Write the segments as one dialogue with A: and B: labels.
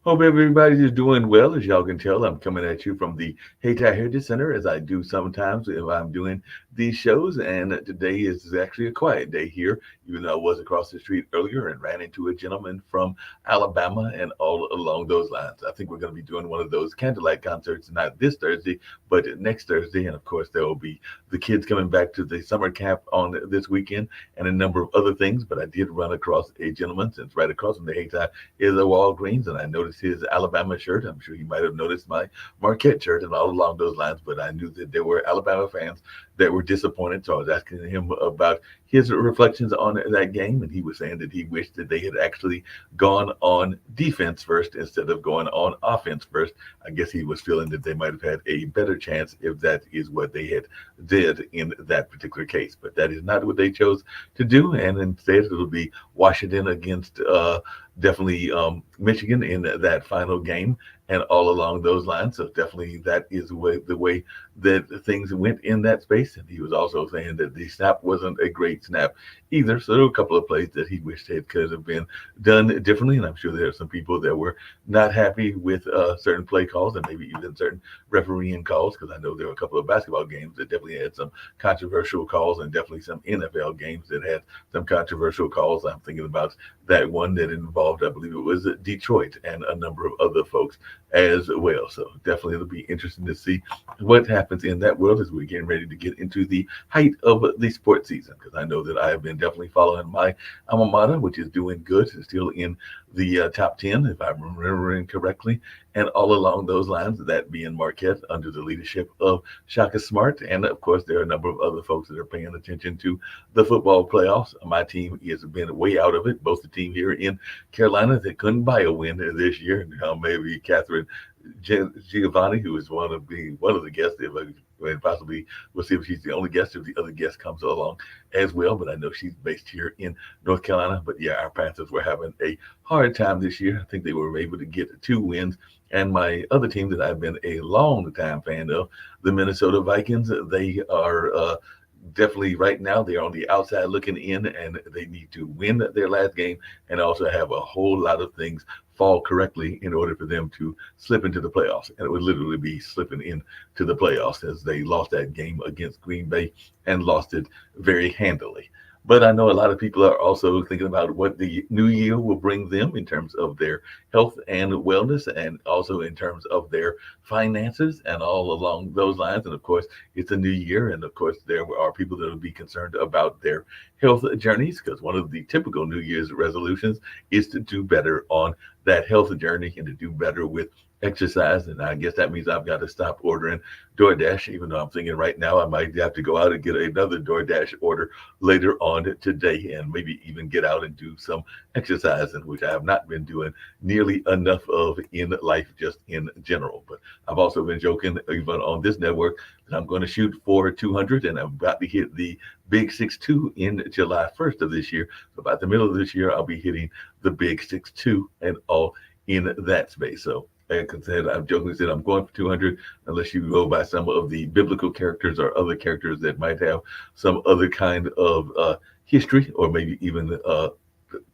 A: Hope everybody's doing well. As y'all can tell, I'm coming at you from the Hayti Heritage Center, as I do sometimes if I'm doing these shows. And today is actually a quiet day here, even though I was across the street earlier and ran into a gentleman from Alabama and all along those lines. I think we're going to be doing one of those candlelight concerts, not this Thursday, but next Thursday. And of course, there will be the kids coming back to the summer camp on this weekend and a number of other things. But I did run across a gentleman, since right across from the Hayti is a Walgreens, and I noticed his Alabama shirt. I'm sure he might have noticed my Marquette shirt and all along those lines, but I knew that there were Alabama fans that were disappointed. So I was asking him about his reflections on that game, and he was saying that he wished that they had actually gone on defense first instead of going on offense first. I guess he was feeling that they might have had a better chance if that is what they had did in that particular case. But that is not what they chose to do, and instead it'll be Washington against definitely Michigan in that final game and all along those lines. So definitely that is the way that things went in that space. And he was also saying that the snap wasn't a great snap either. So there were a couple of plays that he wished it could have been done differently. And I'm sure there are some people that were not happy with certain play calls and maybe even certain refereeing calls, because I know there were a couple of basketball games that definitely had some controversial calls, and definitely some NFL games that had some controversial calls. I'm thinking about that one that involved, I believe it was Detroit and a number of other folks as well. So definitely it'll be interesting to see what happens in that world as we're getting ready to get into the height of the sports season. Because I know that I have been definitely following my alma mater, which is doing good, it's still in the top 10, if I'm remembering correctly, and all along those lines, that being Marquette under the leadership of Shaka Smart. And of course, there are a number of other folks that are paying attention to the football playoffs. My team has been way out of it. Both the team here in Carolina that couldn't buy a win this year. Now maybe Catherine Giovanni, who is one of the guests, if I and possibly we'll see if she's the only guest, if the other guest comes along as well. But I know she's based here in North Carolina. But yeah, our Panthers were having a hard time this year. I think they were able to get 2 wins. And my other team that I've been a long time fan of, the Minnesota Vikings, they are definitely right now they're on the outside looking in, and they need to win their last game and also have a whole lot of things fall correctly in order for them to slip into the playoffs. And it would literally be slipping into the playoffs, as they lost that game against Green Bay and lost it very handily. But I know a lot of people are also thinking about what the new year will bring them in terms of their health and wellness, and also in terms of their finances and all along those lines. And of course, it's a new year. And of course, there are people that will be concerned about their health journeys, because one of the typical New Year's resolutions is to do better on that health journey and to do better with exercise. And I guess that means I've got to stop ordering DoorDash, even though I'm thinking right now I might have to go out and get another DoorDash order later on today, and maybe even get out and do some exercising, which I have not been doing nearly enough of in life, just in general. But I've also been joking, even on this network, that I'm going to shoot for 200, and I'm about to hit the big 6'2" in July 1st of this year. So about the middle of this year, I'll be hitting the big 6'2" and all in that space. So like I said, I've jokingly said I'm going for 200, unless you go by some of the biblical characters or other characters that might have some other kind of history, or maybe even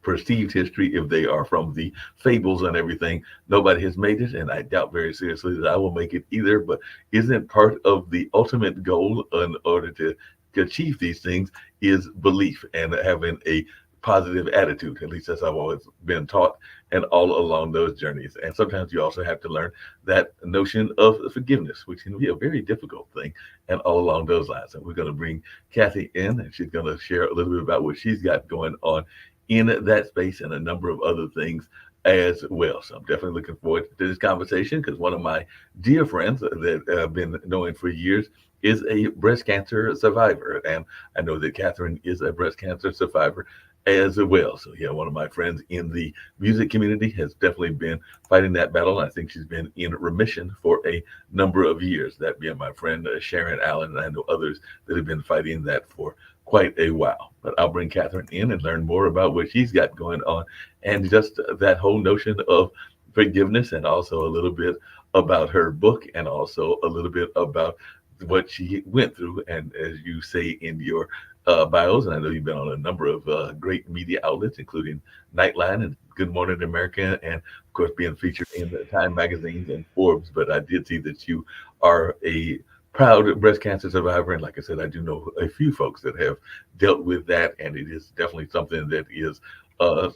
A: perceived history, if they are from the fables and everything. Nobody has made it, and I doubt very seriously that I will make it either. But isn't part of the ultimate goal in order to achieve these things is belief and having a positive attitude? At least that's how I've always been taught, and all along those journeys. And sometimes you also have to learn that notion of forgiveness, which can be a very difficult thing, and all along those lines. And we're going to bring Kathy in, and she's going to share a little bit about what she's got going on in that space and a number of other things as well. So I'm definitely looking forward to this conversation, because one of my dear friends that I've been knowing for years is a breast cancer survivor. And I know that Catherine is a breast cancer survivor as well. So yeah, one of my friends in the music community has definitely been fighting that battle. I think she's been in remission for a number of years. That being my friend Sharon Allen, and I know others that have been fighting that for quite a while. But I'll bring Catherine in and learn more about what she's got going on, and just that whole notion of forgiveness, and also a little bit about her book, and also a little bit about what she went through. And as you say in your bios, and I know you've been on a number of great media outlets, including Nightline and Good Morning America, and of course being featured in the Time magazines and Forbes. But I did see that you are a proud breast cancer survivor, and like I said, I do know a few folks that have dealt with that, and it is definitely something that is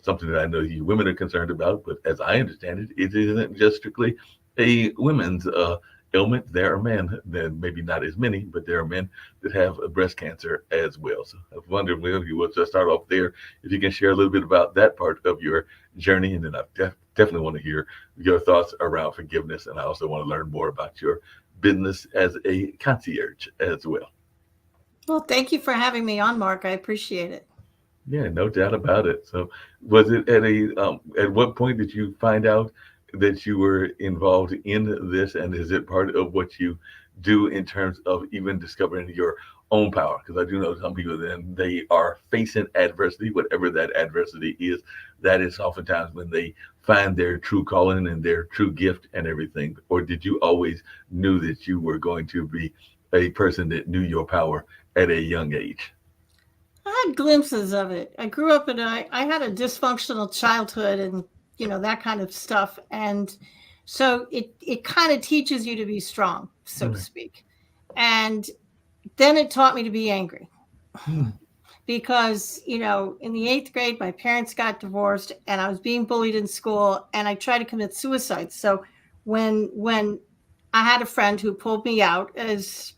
A: something that I know you women are concerned about. But as I understand it, it isn't just strictly a women's ailment. There are men, then maybe not as many, but there are men that have breast cancer as well. So I wonder if you would just start off there, if you can share a little bit about that part of your journey, and then I definitely want to hear your thoughts around forgiveness, and I also want to learn more about your business as a concierge as well.
B: Well, thank you for having me on, Mark. I appreciate it.
A: Yeah, no doubt about it. So, was it at what point did you find out that you were involved in this, and is it part of what you do in terms of even discovering your own power? Because I do know some people then they are facing adversity, whatever that adversity is. That is oftentimes when they find their true calling and their true gift and everything. Or did you always knew that you were going to be a person that knew your power at a young age?
B: I had glimpses of it. I grew up and I had a dysfunctional childhood and that kind of stuff. And so it kind of teaches you to be strong, so to
A: Right.
B: speak. And then it taught me to be angry
A: Hmm.
B: because, in the eighth grade, my parents got divorced and I was being bullied in school and I tried to commit suicide. So when I had a friend who pulled me out, as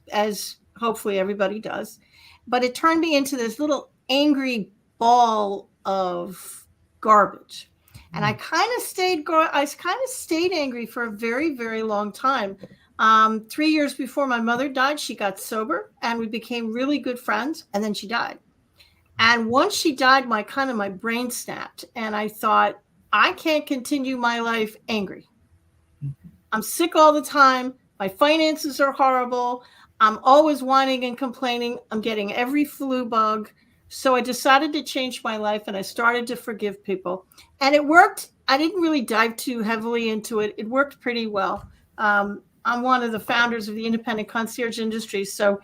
B: hopefully everybody does, but it turned me into this little angry ball of garbage. And
A: Hmm.
B: I kind of stayed angry for a very, very long time. 3 years before my mother died, she got sober and we became really good friends. And then she died. And once she died, my brain snapped, and I thought, I can't continue my life angry. I'm sick all the time. My finances are horrible. I'm always whining and complaining. I'm getting every flu bug. So I decided to change my life and I started to forgive people. And it worked. I didn't really dive too heavily into it. It worked pretty well. I'm one of the founders of the independent concierge industry. So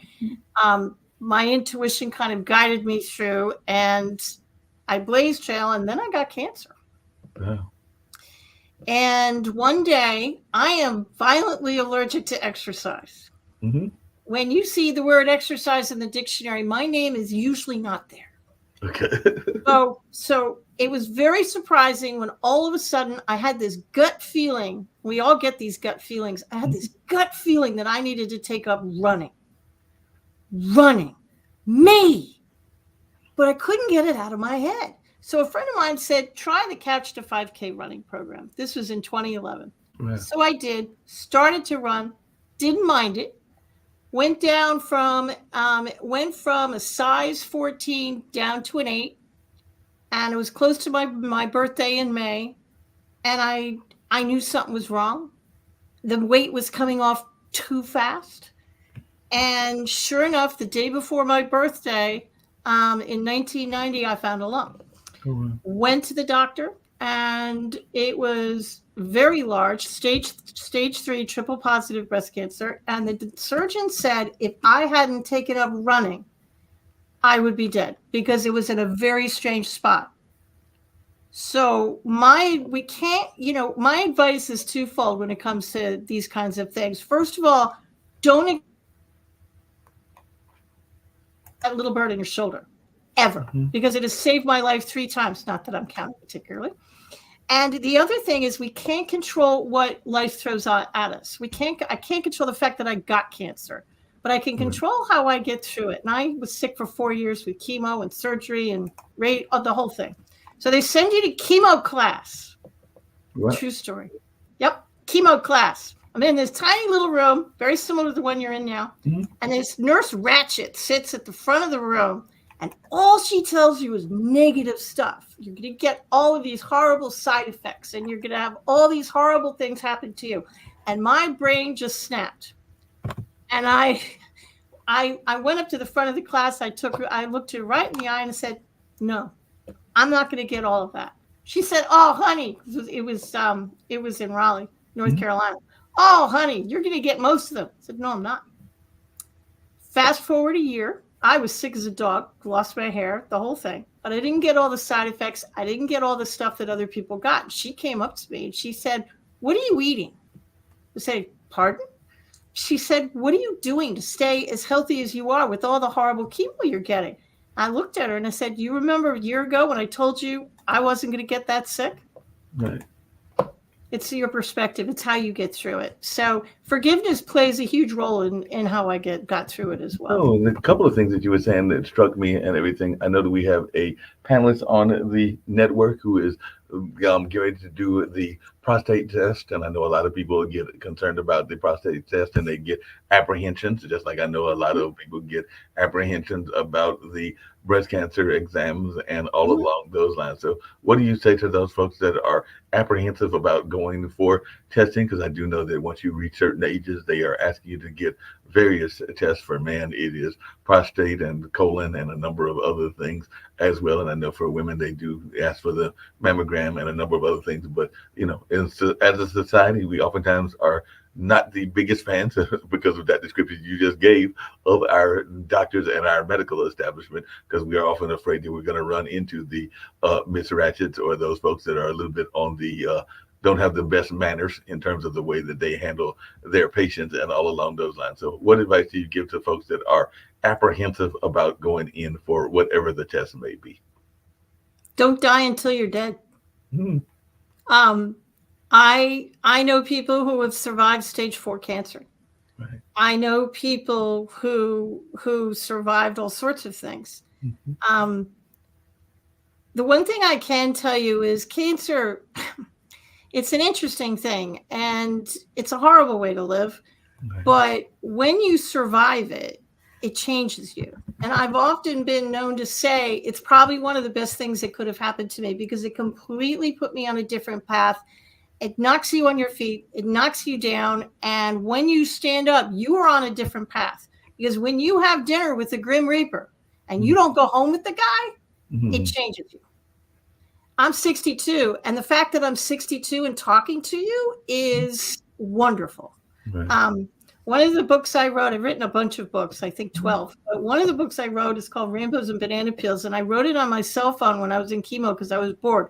B: my intuition kind of guided me through, and I blazed trail, and then I got cancer.
A: Wow.
B: And one day, I am violently allergic to exercise.
A: Hmm.
B: When you see the word exercise in the dictionary, my name is usually not there.
A: Okay.
B: So it was very surprising when all of a sudden I had this gut feeling. We all get these gut feelings. I had this gut feeling that I needed to take up running, me, but I couldn't get it out of my head. So a friend of mine said, try the Couch to 5K running program. This was in 2011.
A: Wow.
B: So I did, started to run, didn't mind it, went from a size 14 down to an 8, and it was close to my birthday in May, and I knew something was wrong. The weight was coming off too fast. And sure enough, the day before my birthday, in 1990, I found a lump.
A: Oh, wow.
B: Went to the doctor, and it was very large, stage 3 triple positive breast cancer. And the surgeon said if I hadn't taken up running, I would be dead because it was in a very strange spot. So we can't, my advice is twofold when it comes to these kinds of things. First of all, don't that little bird on your shoulder ever,
A: Mhm.
B: because it has saved my life 3 times. Not that I'm counting particularly. And the other thing is we can't control what life throws at us. I can't control the fact that I got cancer, but I can
A: Right.
B: control how I get through it. And I was sick for 4 years with chemo and surgery and the whole thing. So they send you to chemo class.
A: Wow.
B: True story. Yep. Chemo class. I'm in this tiny little room, very similar to the one you're in now.
A: Mhm.
B: And this nurse Ratchet sits at the front of the room, and all she tells you is negative stuff. You're going to get all of these horrible side effects, and you're going to have all these horrible things happen to you. And my brain just snapped. And I went up to the front of the class. I looked her right in the eye and said, no, I'm not going to get all of that. She said, oh, honey, it was in Raleigh, North
A: Mhm.
B: Carolina. Oh, honey, you're going to get most of them. I said, no, I'm not. Fast forward a year. I was sick as a dog, lost my hair, the whole thing. but I didn't get all the side effects. I didn't get all the stuff that other people got. She came up to me and she said, "What are you eating?" I said, "Pardon?" She said, "What are you doing to stay as healthy as you are with all the horrible chemo you're getting?" I looked at her and I said, "You remember a year ago when I told you I wasn't going to get that sick?"
A: Right.
B: It's your perspective. It's how you get through it. So forgiveness plays a huge role in how I got through it as well.
A: Oh, a couple of things that you were saying that struck me and everything. I know that we have a panelist on the network who is getting ready to do the prostate test, and I know a lot of people get concerned about the prostate test and they get apprehensions, just like I know a lot of people get apprehensions about the breast cancer exams and all along those lines. So what do you say to those folks that are apprehensive about going for testing? Because I do know that once you reach certain ages, they are asking you to get various tests. For man, it is prostate and colon and a number of other things as well. And I know for women, they do ask for the mammogram and a number of other things. But, as a society, we oftentimes are not the biggest fans because of that description you just gave of our doctors and our medical establishment, because we are often afraid that we're going to run into the Miss Ratchets or those folks that are a little bit on the don't have the best manners in terms of the way that they handle their patients and all along those lines. So what advice do you give to folks that are apprehensive about going in for whatever the test may be?
B: Don't die until you're dead.
A: Hmm.
B: I know people who have survived stage 4 cancer.
A: Right.
B: I know people who survived all sorts of things.
A: Mm-hmm.
B: The one thing I can tell you is cancer, it's an interesting thing and it's a horrible way to live.
A: Right.
B: But when you survive it, it changes you. And I've often been known to say it's probably one of the best things that could have happened to me, because it completely put me on a different path. It knocks you on your feet. It knocks you down. And when you stand up, you are on a different path. Because when you have dinner with the Grim Reaper and you don't go home with the guy, it changes you. I'm 62. And the fact that I'm 62 and talking to you is wonderful.
A: Right.
B: One of the books I wrote, I've written a bunch of books, I think 12, but one of the books I wrote is called Rainbows and Banana Peels. And I wrote it on my cell phone when I was in chemo because I was bored.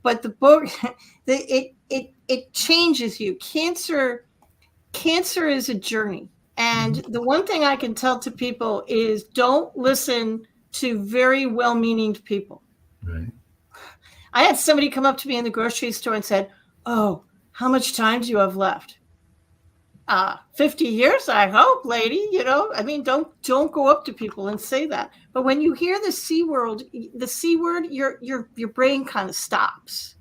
B: But the book, it changes you. Cancer is a journey. And the one thing I can tell to people is don't listen to very well-meaning people.
A: Right.
B: I had somebody come up to me in the grocery store and said, "Oh, how much time do you have left?" 50 years, I hope, lady. Don't go up to people and say that. But when you hear the C word, your brain kind of stops.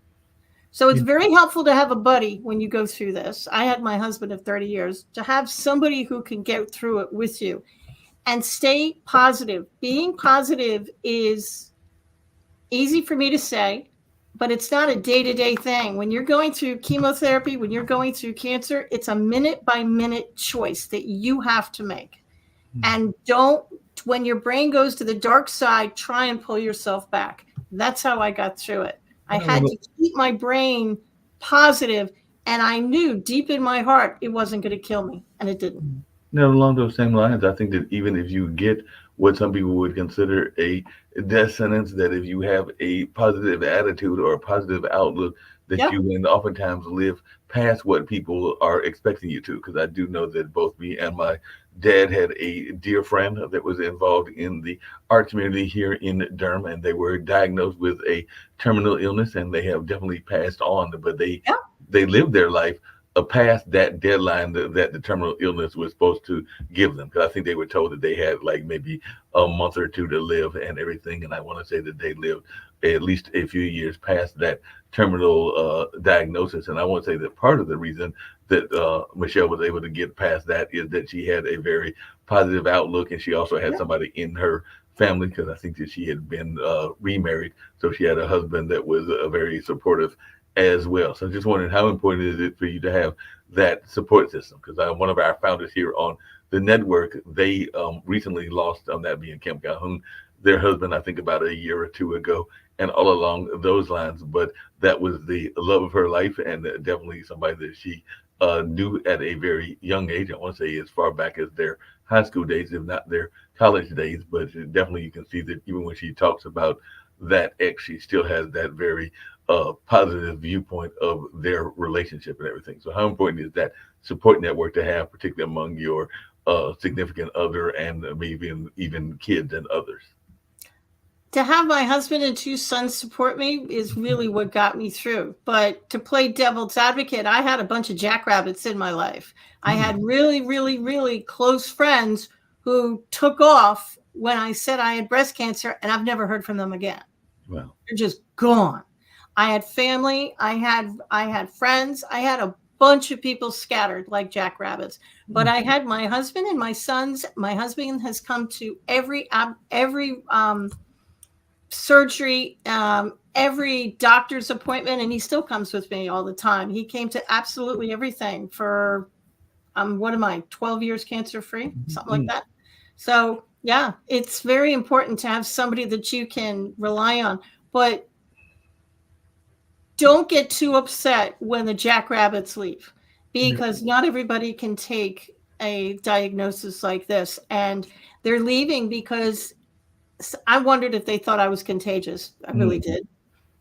B: So it's very helpful to have a buddy when you go through this. I had my husband of 30 years, to have somebody who can get through it with you and stay positive. Being positive is easy for me to say, but it's not a day-to-day thing. When you're going through chemotherapy, when you're going through cancer, it's a minute-by-minute choice that you have to make. And when your brain goes to the dark side, try and pull yourself back. That's how I got through it. I had to keep my brain positive, and I knew deep in my heart it wasn't going to kill me, and it didn't.
A: Now, along those same lines, I think that even if you get what some people would consider a death sentence, that if you have a positive attitude or a positive outlook, that you can oftentimes live past what people are expecting you to. Because I do know that both me and my dad had a dear friend that was involved in the art community here in Durham, and they were diagnosed with a terminal illness, and they have definitely passed on, but they lived their life past that deadline that the terminal illness was supposed to give them. Because I think they were told that they had like maybe a month or two to live and everything. And I want to say that they lived at least a few years past that terminal diagnosis. And I want to say that part of the reason that Michelle was able to get past that is that she had a very positive outlook, and she also had somebody in her family, because I think that she had been remarried. So she had a husband that was very supportive as well. So just wondering, how important is it for you to have that support system? Because one of our founders here on the network, they recently lost, that being Kim Calhoun, their husband, I think about a year or two ago, and all along those lines. But that was the love of her life, and definitely somebody that she knew at a very young age. I want to say as far back as their high school days, if not their college days. But definitely you can see that even when she talks about that ex, she still has that very positive viewpoint of their relationship and everything. So how important is that support network to have, particularly among your significant other and maybe even kids and others?
B: To have my husband and two sons support me is really what got me through. But to play devil's advocate, I had a bunch of jackrabbits in my life. I had really, really, really close friends who took off when I said I had breast cancer, and I've never heard from them again.
A: Wow.
B: They're just gone. I had family, I had friends, I had a bunch of people scattered like jackrabbits. But I had my husband and my sons. My husband has come to every surgery, every doctor's appointment, and he still comes with me all the time. He came to absolutely everything for what am I, 12 years cancer free, something like that. So yeah, it's very important to have somebody that you can rely on, but don't get too upset when the jackrabbits leave, because not everybody can take a diagnosis like this, and they're leaving because I wondered if they thought I was contagious. I really did.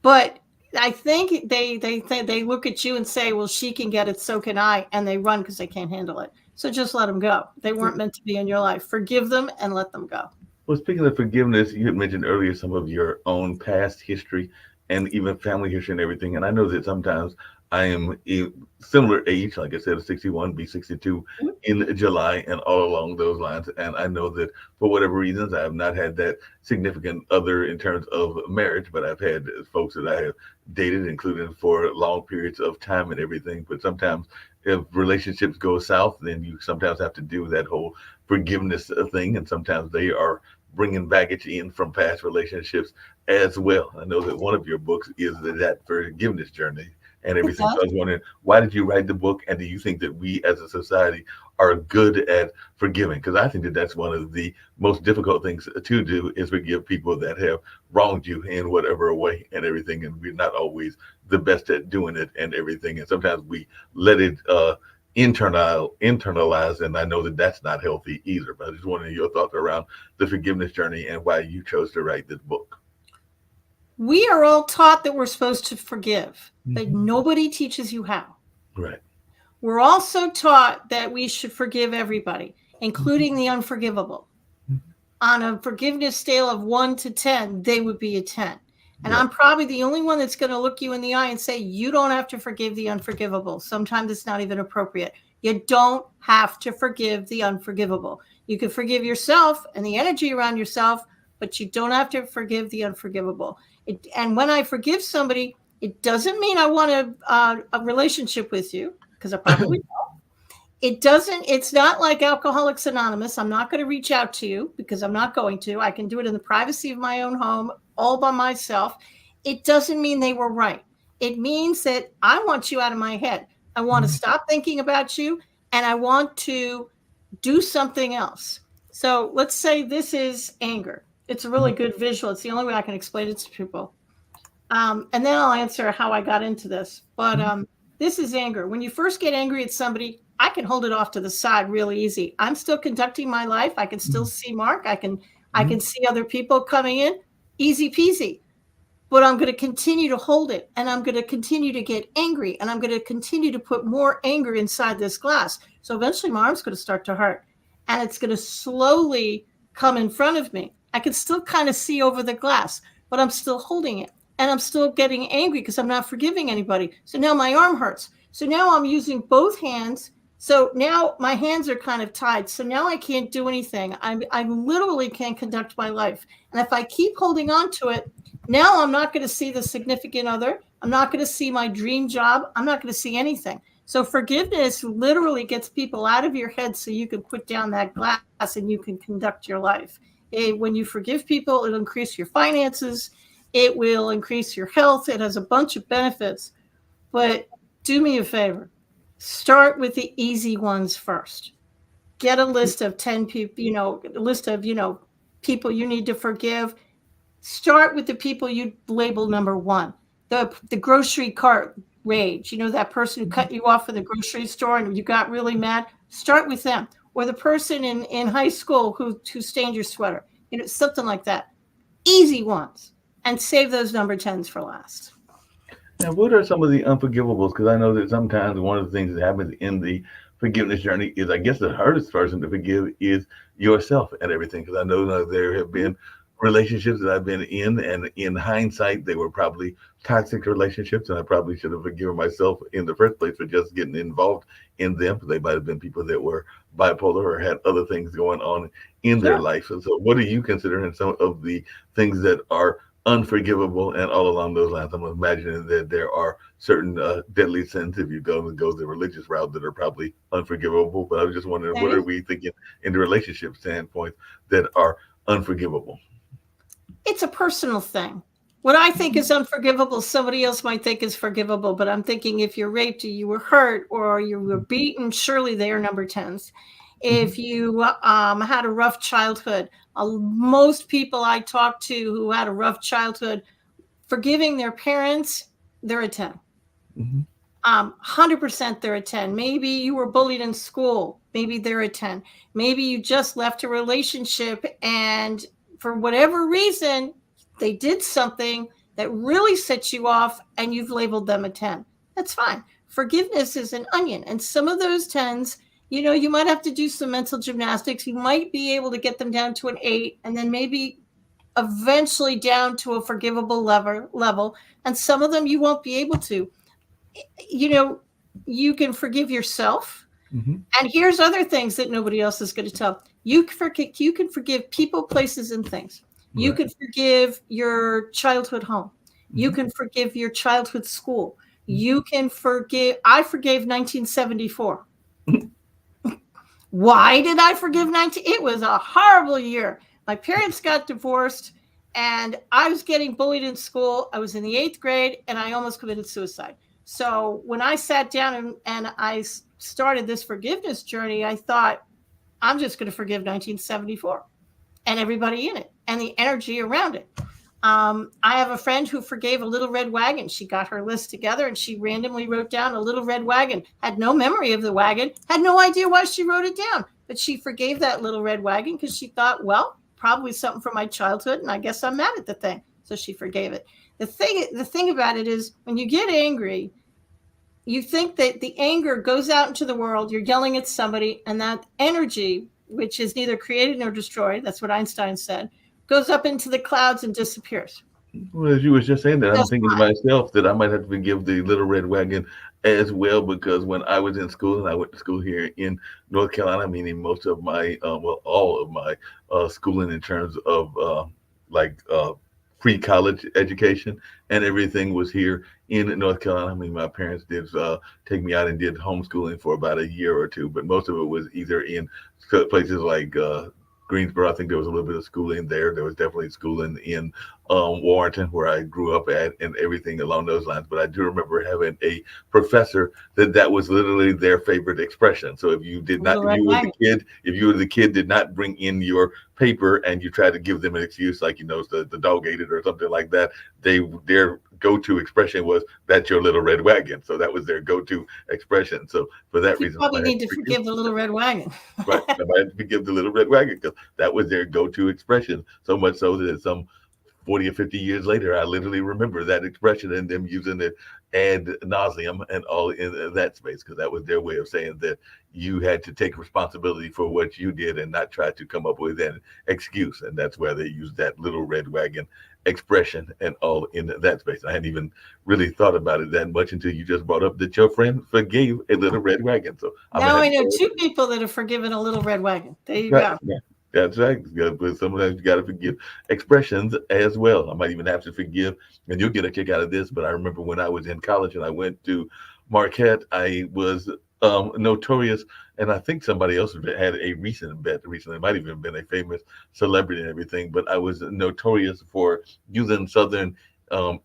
B: But I think they look at you and say, well, she can get it, so can I. And they run because they can't handle it. So just let them go. They weren't meant to be in your life. Forgive them and let them go.
A: Well, speaking of forgiveness, you had mentioned earlier some of your own past history and even family history and everything. And I know that sometimes I am a similar age, like I said, 61, be 62 in July and all along those lines. And I know that for whatever reasons, I have not had that significant other in terms of marriage, but I've had folks that I have dated, including for long periods of time and everything. But sometimes if relationships go south, then you sometimes have to do that whole forgiveness thing. And sometimes they are bringing baggage in from past relationships as well. I know that one of your books is that forgiveness journey and everything. So I was wondering, why did you write the book? And do you think that we as a society are good at forgiving? Because I think that that's one of the most difficult things to do, is forgive people that have wronged you in whatever way and everything. And we're not always the best at doing it and everything. And sometimes we let it internalize. And I know that that's not healthy either. But I just wanted your thoughts around the forgiveness journey and why you chose to write this book.
B: We are all taught that we're supposed to forgive, but nobody teaches you how.
A: Right.
B: We're also taught that we should forgive everybody, including the unforgivable. On a forgiveness scale of 1 to 10, they would be a 10. And I'm probably the only one that's going to look you in the eye and say, you don't have to forgive the unforgivable. Sometimes it's not even appropriate. You don't have to forgive the unforgivable. You can forgive yourself and the energy around yourself, but you don't have to forgive the unforgivable. And when I forgive somebody, it doesn't mean I want a relationship with you, because I probably don't. It's not like Alcoholics Anonymous. I'm not going to reach out to you, because I'm not going to. I can do it in the privacy of my own home, all by myself. It doesn't mean they were right. It means that I want you out of my head. I want to stop thinking about you, and I want to do something else. So let's say this is anger. It's a really good visual. It's the only way I can explain it to people. And then I'll answer how I got into this. But this is anger. When you first get angry at somebody, I can hold it off to the side really easy. I'm still conducting my life. I can still see Mark. I can see other people coming in. Easy peasy. But I'm going to continue to hold it, and I'm going to continue to get angry, and I'm going to continue to put more anger inside this glass. So eventually my arm's going to start to hurt, and it's going to slowly come in front of me. I can still kind of see over the glass, but I'm still holding it, and I'm still getting angry because I'm not forgiving anybody. So now my arm hurts. So now I'm using both hands. So now my hands are kind of tied. So now I can't do anything. I literally can't conduct my life. And if I keep holding on to it, now I'm not going to see the significant other. I'm not going to see my dream job. I'm not going to see anything. So forgiveness literally gets people out of your head so you can put down that glass and you can conduct your life. When you forgive people, it'll increase your finances. It will increase your health. It has a bunch of benefits. But do me a favor. Start with the easy ones first. Get a list of 10 people, a list of, people you need to forgive. Start with the people you label number one. The grocery cart rage, that person who cut you off in the grocery store and you got really mad. Start with them. Or the person in high school who stained your sweater, something like that. Easy ones. and save those number 10s for last.
A: Now, what are some of the unforgivables? Because I know that sometimes one of the things that happens in the forgiveness journey is, I guess, the hardest person to forgive is yourself and everything. Because I know that there have been relationships that I've been in, and in hindsight, they were probably toxic relationships, and I probably should have forgiven myself in the first place for just getting involved in them. They might have been people that were bipolar or had other things going on in their
B: Sure.
A: life. And so, what do you consider in some of the things that are unforgivable and all along those lines? I'm imagining that there are certain deadly sins, if you go the religious route, that are probably unforgivable. But I was just wondering,
B: There
A: what are
B: is.
A: we thinking in the relationship standpoint that are unforgivable?
B: It's a personal thing. What I think is unforgivable, somebody else might think is forgivable, but I'm thinking if you're raped or you were hurt or you were beaten, surely they are number 10s.
A: Mhm.
B: If you had a rough childhood, most people I talk to who had a rough childhood, forgiving their parents, they're a 10.
A: Mhm.
B: 100% they're a 10. Maybe you were bullied in school. Maybe they're a 10. Maybe you just left a relationship and for whatever reason, they did something that really set you off and you've labeled them a 10. That's fine. Forgiveness is an onion. And some of those 10s, you might have to do some mental gymnastics. You might be able to get them down to an 8 and then maybe eventually down to a forgivable level. And some of them you won't be able to. you know, you can forgive yourself.
A: Mhm.
B: And here's other things that nobody else is going to tell. You can forgive people, places, and things. You
A: Right.
B: can forgive your childhood home. You
A: Mhm.
B: can forgive your childhood school.
A: Mhm.
B: I forgave 1974. Why did I forgive 19? It was a horrible year. My parents got divorced and I was getting bullied in school. I was in the 8th grade and I almost committed suicide. So when I sat down and I started this forgiveness journey, I thought, I'm just going to forgive 1974 and everybody in it and the energy around it. I have a friend who forgave a little red wagon. She got her list together and she randomly wrote down a little red wagon, had no memory of the wagon, had no idea why she wrote it down, but she forgave that little red wagon because she thought, well, probably something from my childhood, and I guess I'm mad at the thing. So she forgave it. The thing about it is when you get angry, you think that the anger goes out into the world, you're yelling at somebody, and that energy, which is neither created nor destroyed, that's what Einstein said, goes up into the clouds and disappears.
A: Well, as you was just saying that, I'm
B: Just
A: thinking to myself that I might have to forgive the Little Red Wagon as well, because when I was in school, and I went to school here in North Carolina, meaning most of my, well, all of my schooling in terms of like pre-college education and everything was here in North Carolina. I mean, my parents did take me out and did homeschooling for about a year or two, but most of it was either in places like Greensboro. I think there was a little bit of schooling there. There was definitely schooling in Warrenton, where I grew up at, and everything along those lines. But I do remember having a professor that was literally their favorite expression. So if you did not,
B: little red wagon.
A: if you were the kid, did not bring in your paper and you tried to give them an excuse, like the dog ate it or something like that, their go-to expression was, "That's your little red wagon." So that was their go-to expression. So for that
B: You
A: reason, I
B: probably
A: might have
B: need
A: to
B: to
A: forgive.
B: forgive the little red wagon.
A: Right. I might have to forgive the little red wagon because that was their go-to expression. So much so that some 40 or 50 years later, I literally remember that expression and them using it ad nauseum and all in that space, because that was their way of saying that you had to take responsibility for what you did and not try to come up with an excuse. And that's where they used that little red wagon expression and all in that space. I hadn't even really thought about it that much until you just brought up that your friend forgave a little red wagon. So I'm gonna
B: Now
A: have
B: I
A: to
B: know
A: go.
B: two people that have forgiven a little red wagon. There you
A: Right.
B: go.
A: Yeah. That's right. But sometimes you got to forgive expressions as well. I might even have to forgive, and you'll get a kick out of this. But I remember when I was in college and I went to Marquette, I was notorious, and I think somebody else had a recent bet recently. It might even have been a famous celebrity and everything. But I was notorious for using Southern um,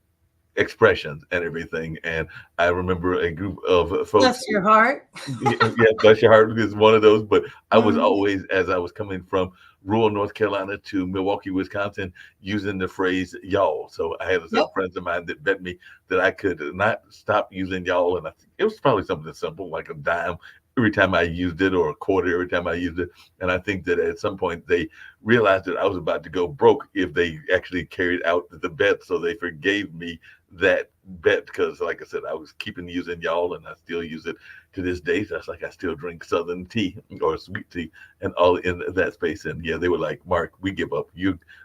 A: expressions and everything. And I remember a group of folks.
B: Bless your heart.
A: Yeah, yeah, bless your heart is one of those. But I was
B: Mhm.
A: always, as I was coming from rural North Carolina to Milwaukee, Wisconsin, using the phrase y'all. So I had
B: Yep.
A: some friends of mine that bet me that I could not stop using y'all. And I think it was probably something simple like a dime every time I used it, or a quarter every time I used it. And I think that at some point they realized that I was about to go broke if they actually carried out the bet. So they forgave me that bet because, like I said, I was keeping using y'all, and I still use it to this day. That's like I still drink Southern tea or sweet tea and all in that space. And yeah, they were like, Mark, we give up.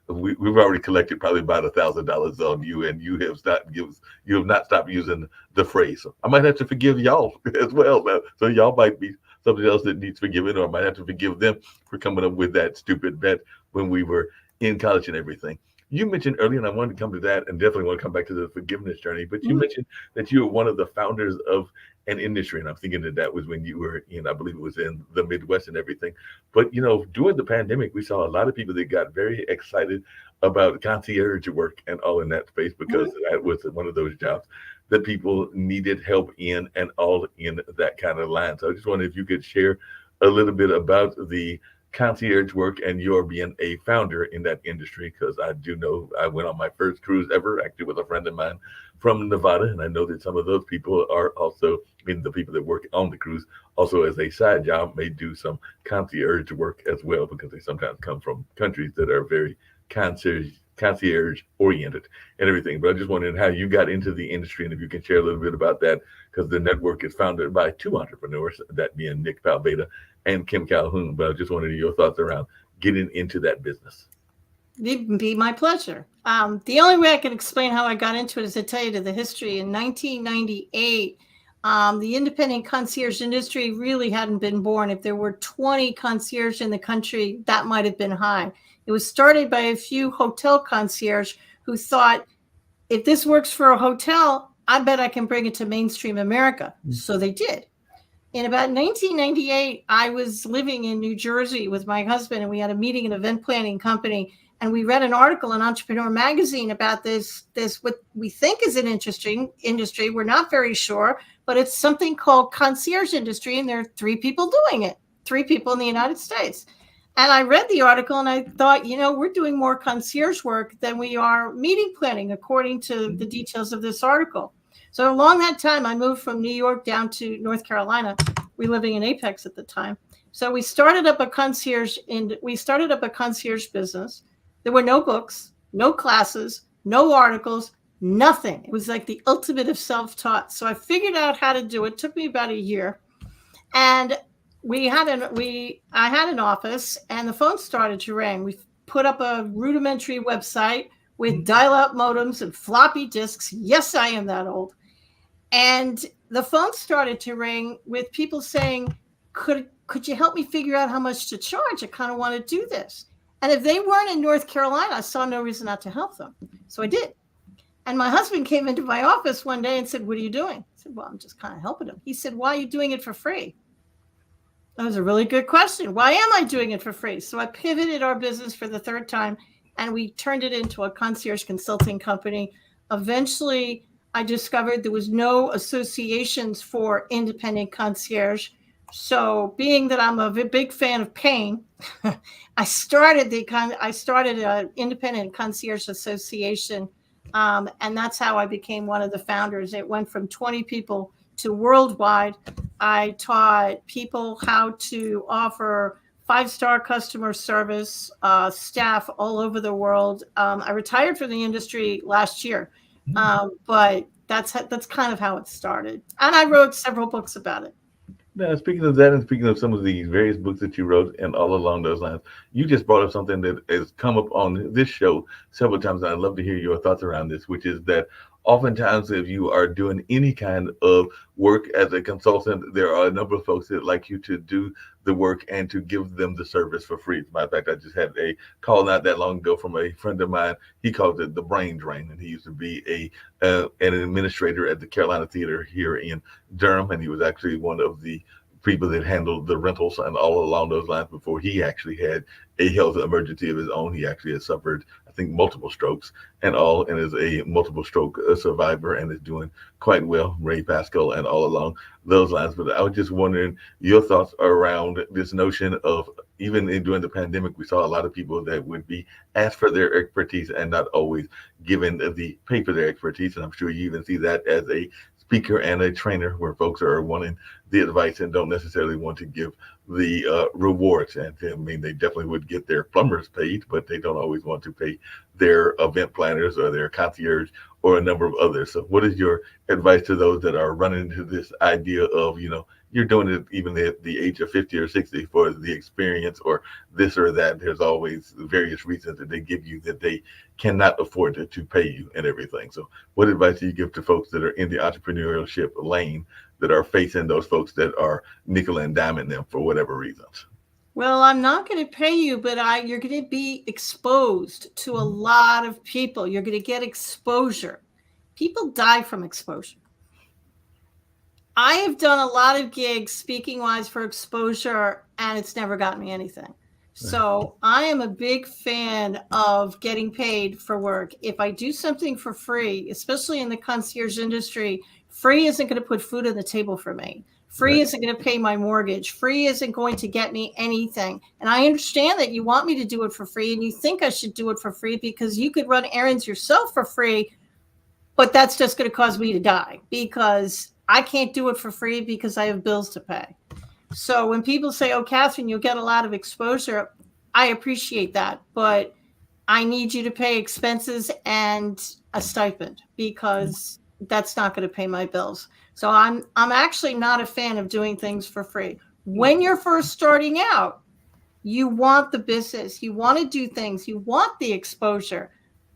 A: We've already collected probably about $1,000 on you, and you have not stopped using the phrase. So I might have to forgive y'all as well. So y'all might be somebody else that needs forgiving, or I might have to forgive them for coming up with that stupid bet when we were in college and everything. You mentioned earlier, and I wanted to come to that, and definitely want to come back to the forgiveness journey, but you mentioned that you were one of the founders of an industry, and I'm thinking that was when you were in, I believe it was in the Midwest and everything. But during the pandemic, we saw a lot of people that got very excited about concierge work and all in that space, because that was one of those jobs that people needed help in, and all in that kind of line. So I just wondered if you could share a little bit about the concierge work and your being a founder in that industry, because I do know I went on my first cruise ever, actually with a friend of mine from Nevada, and I know that some of those people are also, the people that work on the cruise, also as a side job may do some concierge work as well, because they sometimes come from countries that are very concierge oriented and everything. But I just wondered how you got into the industry, and if you can share a little bit about that, because the network is founded by two entrepreneurs, that being Nick Palbeda and Kim Calhoun. But I just wanted your thoughts around getting into that business.
B: It'd be my pleasure. The only way I can explain how I got into it is to tell you the history. In 1998, the independent concierge industry really hadn't been born. If there were 20 concierge in the country, that might have been high. It was started by a few hotel concierge who thought, if this works for a hotel, I bet I can bring it to mainstream America. So they did. In about 1998, I was living in New Jersey with my husband, and we had a meeting, an event planning company, and we read an article in Entrepreneur Magazine about this what we think is an interesting industry. We're not very sure, but it's something called concierge industry, and there are 3 people doing it, 3 people in the United States. And I read the article and I thought, we're doing more concierge work than we are meeting planning, according to the details of this article. So along that time, I moved from New York down to North Carolina. We were living in Apex at the time. So we started up a concierge business. There were no books, no classes, no articles, nothing. It was like the ultimate of self-taught. So I figured out how to do it. It took me about a year. And I had an office, and the phone started to ring. We put up a rudimentary website with dial-up modems and floppy disks. Yes, I am that old. And the phone started to ring with people saying, could you help me figure out how much to charge? I kind of want to do this. And if they weren't in North Carolina, I saw no reason not to help them. So I did. And my husband came into my office one day and said, what are you doing? I said, well, I'm just kind of helping him. He said, why are you doing it for free? That was a really good question. Why am I doing it for free? So I pivoted our business for the 3rd time, and we turned it into a concierge consulting company. Eventually, I discovered there was no associations for independent concierge. So being that I'm a big fan of pain, I started an independent concierge association, and that's how I became one of the founders. It went from 20 people to worldwide. I taught people how to offer 5-star customer service, staff all over the world. I retired from the industry last year, but that's kind of how it started. And I wrote several books about it.
A: Now, speaking of that, and speaking of some of the various books that you wrote and all along those lines, you just brought up something that has come up on this show several times, and I'd love to hear your thoughts around this, which is that oftentimes if you are doing any kind of work as a consultant, there are a number of folks that like you to do the work and to give them the service for free. As a matter of fact, I just had a call not that long ago from a friend of mine. He calls it the brain drain, and he used to be an administrator at the Carolina Theater here in Durham, and he was actually one of the people that handled the rentals and all along those lines before he actually had a health emergency of his own. He actually has suffered, I think, multiple strokes and is a multiple stroke survivor and is doing quite well, Ray Pascal, and all along those lines. But I was just wondering your thoughts around this notion of, even during the pandemic, we saw a lot of people that would be asked for their expertise and not always given the pay for their expertise. And I'm sure you even see that as a speaker and a trainer, where folks are wanting the advice and don't necessarily want to give the rewards. And I mean, they definitely would get their plumbers paid, but they don't always want to pay their event planners or their concierge or a number of others. So what is your advice to those that are running into this idea of, you're doing it even at the age of 50 or 60 for the experience or this or that? There's always various reasons that they give you that they cannot afford to pay you and everything. So what advice do you give to folks that are in the entrepreneurship lane that are facing those folks that are nickel and diming them for whatever reasons?
B: Well, I'm not going to pay you, but you're going to be exposed to a lot of people. You're going to get exposure. People die from exposure. I have done a lot of gigs speaking wise for exposure, and it's never gotten me anything. So I am a big fan of getting paid for work. If I do something for free, especially in the concierge industry, free isn't going to put food on the table for me. Free isn't going to pay my mortgage. Free isn't going to get me anything. And I understand that you want me to do it for free, and you think I should do it for free because you could run errands yourself for free, but that's just going to cause me to die because I can't do it for free because I have bills to pay. So when people say, oh, Catherine, you'll get a lot of exposure, I appreciate that, but I need you to pay expenses and a stipend because that's not going to pay my bills. So I'm actually not a fan of doing things for free. When you're first starting out, you want the business, you want to do things, you want the exposure.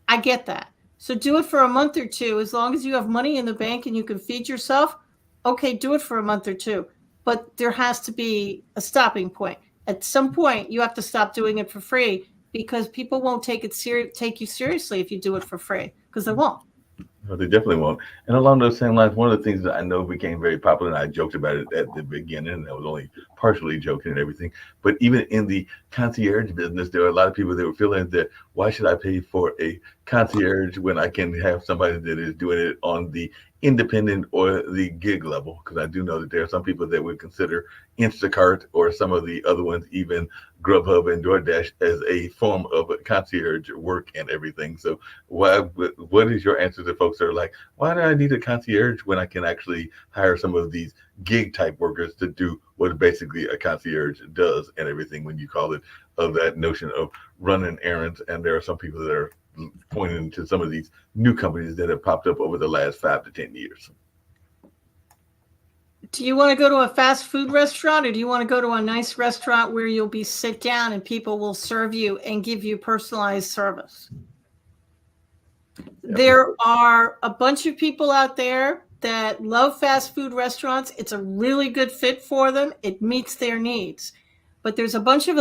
B: I get that. So do it for a month or two. As long as you have money in the bank and you can feed yourself, okay, do it for a month or two. But there has to be a stopping point. At some point, you have to stop doing it for free because people won't take you seriously if you do it for free, because they won't.
A: No, they definitely won't. And along those same lines, one of the things that I know became very popular, and I joked about it at the beginning, and I was only partially joking and everything, but even in the concierge business, there are a lot of people that were feeling that, why should I pay for a concierge when I can have somebody that is doing it on the independent or the gig level? Because I do know that there are some people that would consider Instacart or some of the other ones, even Grubhub and DoorDash, as a form of concierge work and everything. So what is your answer to folks that are like, why do I need a concierge when I can actually hire some of these gig type workers to do what basically a concierge does and everything, when you call it of that notion of running errands? And there are some people that are pointing to some of these new companies that have popped up over the last 5 to 10 years.
B: Do you want to go to a fast food restaurant, or do you want to go to a nice restaurant where you'll be sit down and people will serve you and give you personalized service? There are a bunch of people out there that love fast food restaurants. It's a really good fit for them. It meets their needs. But there's a bunch of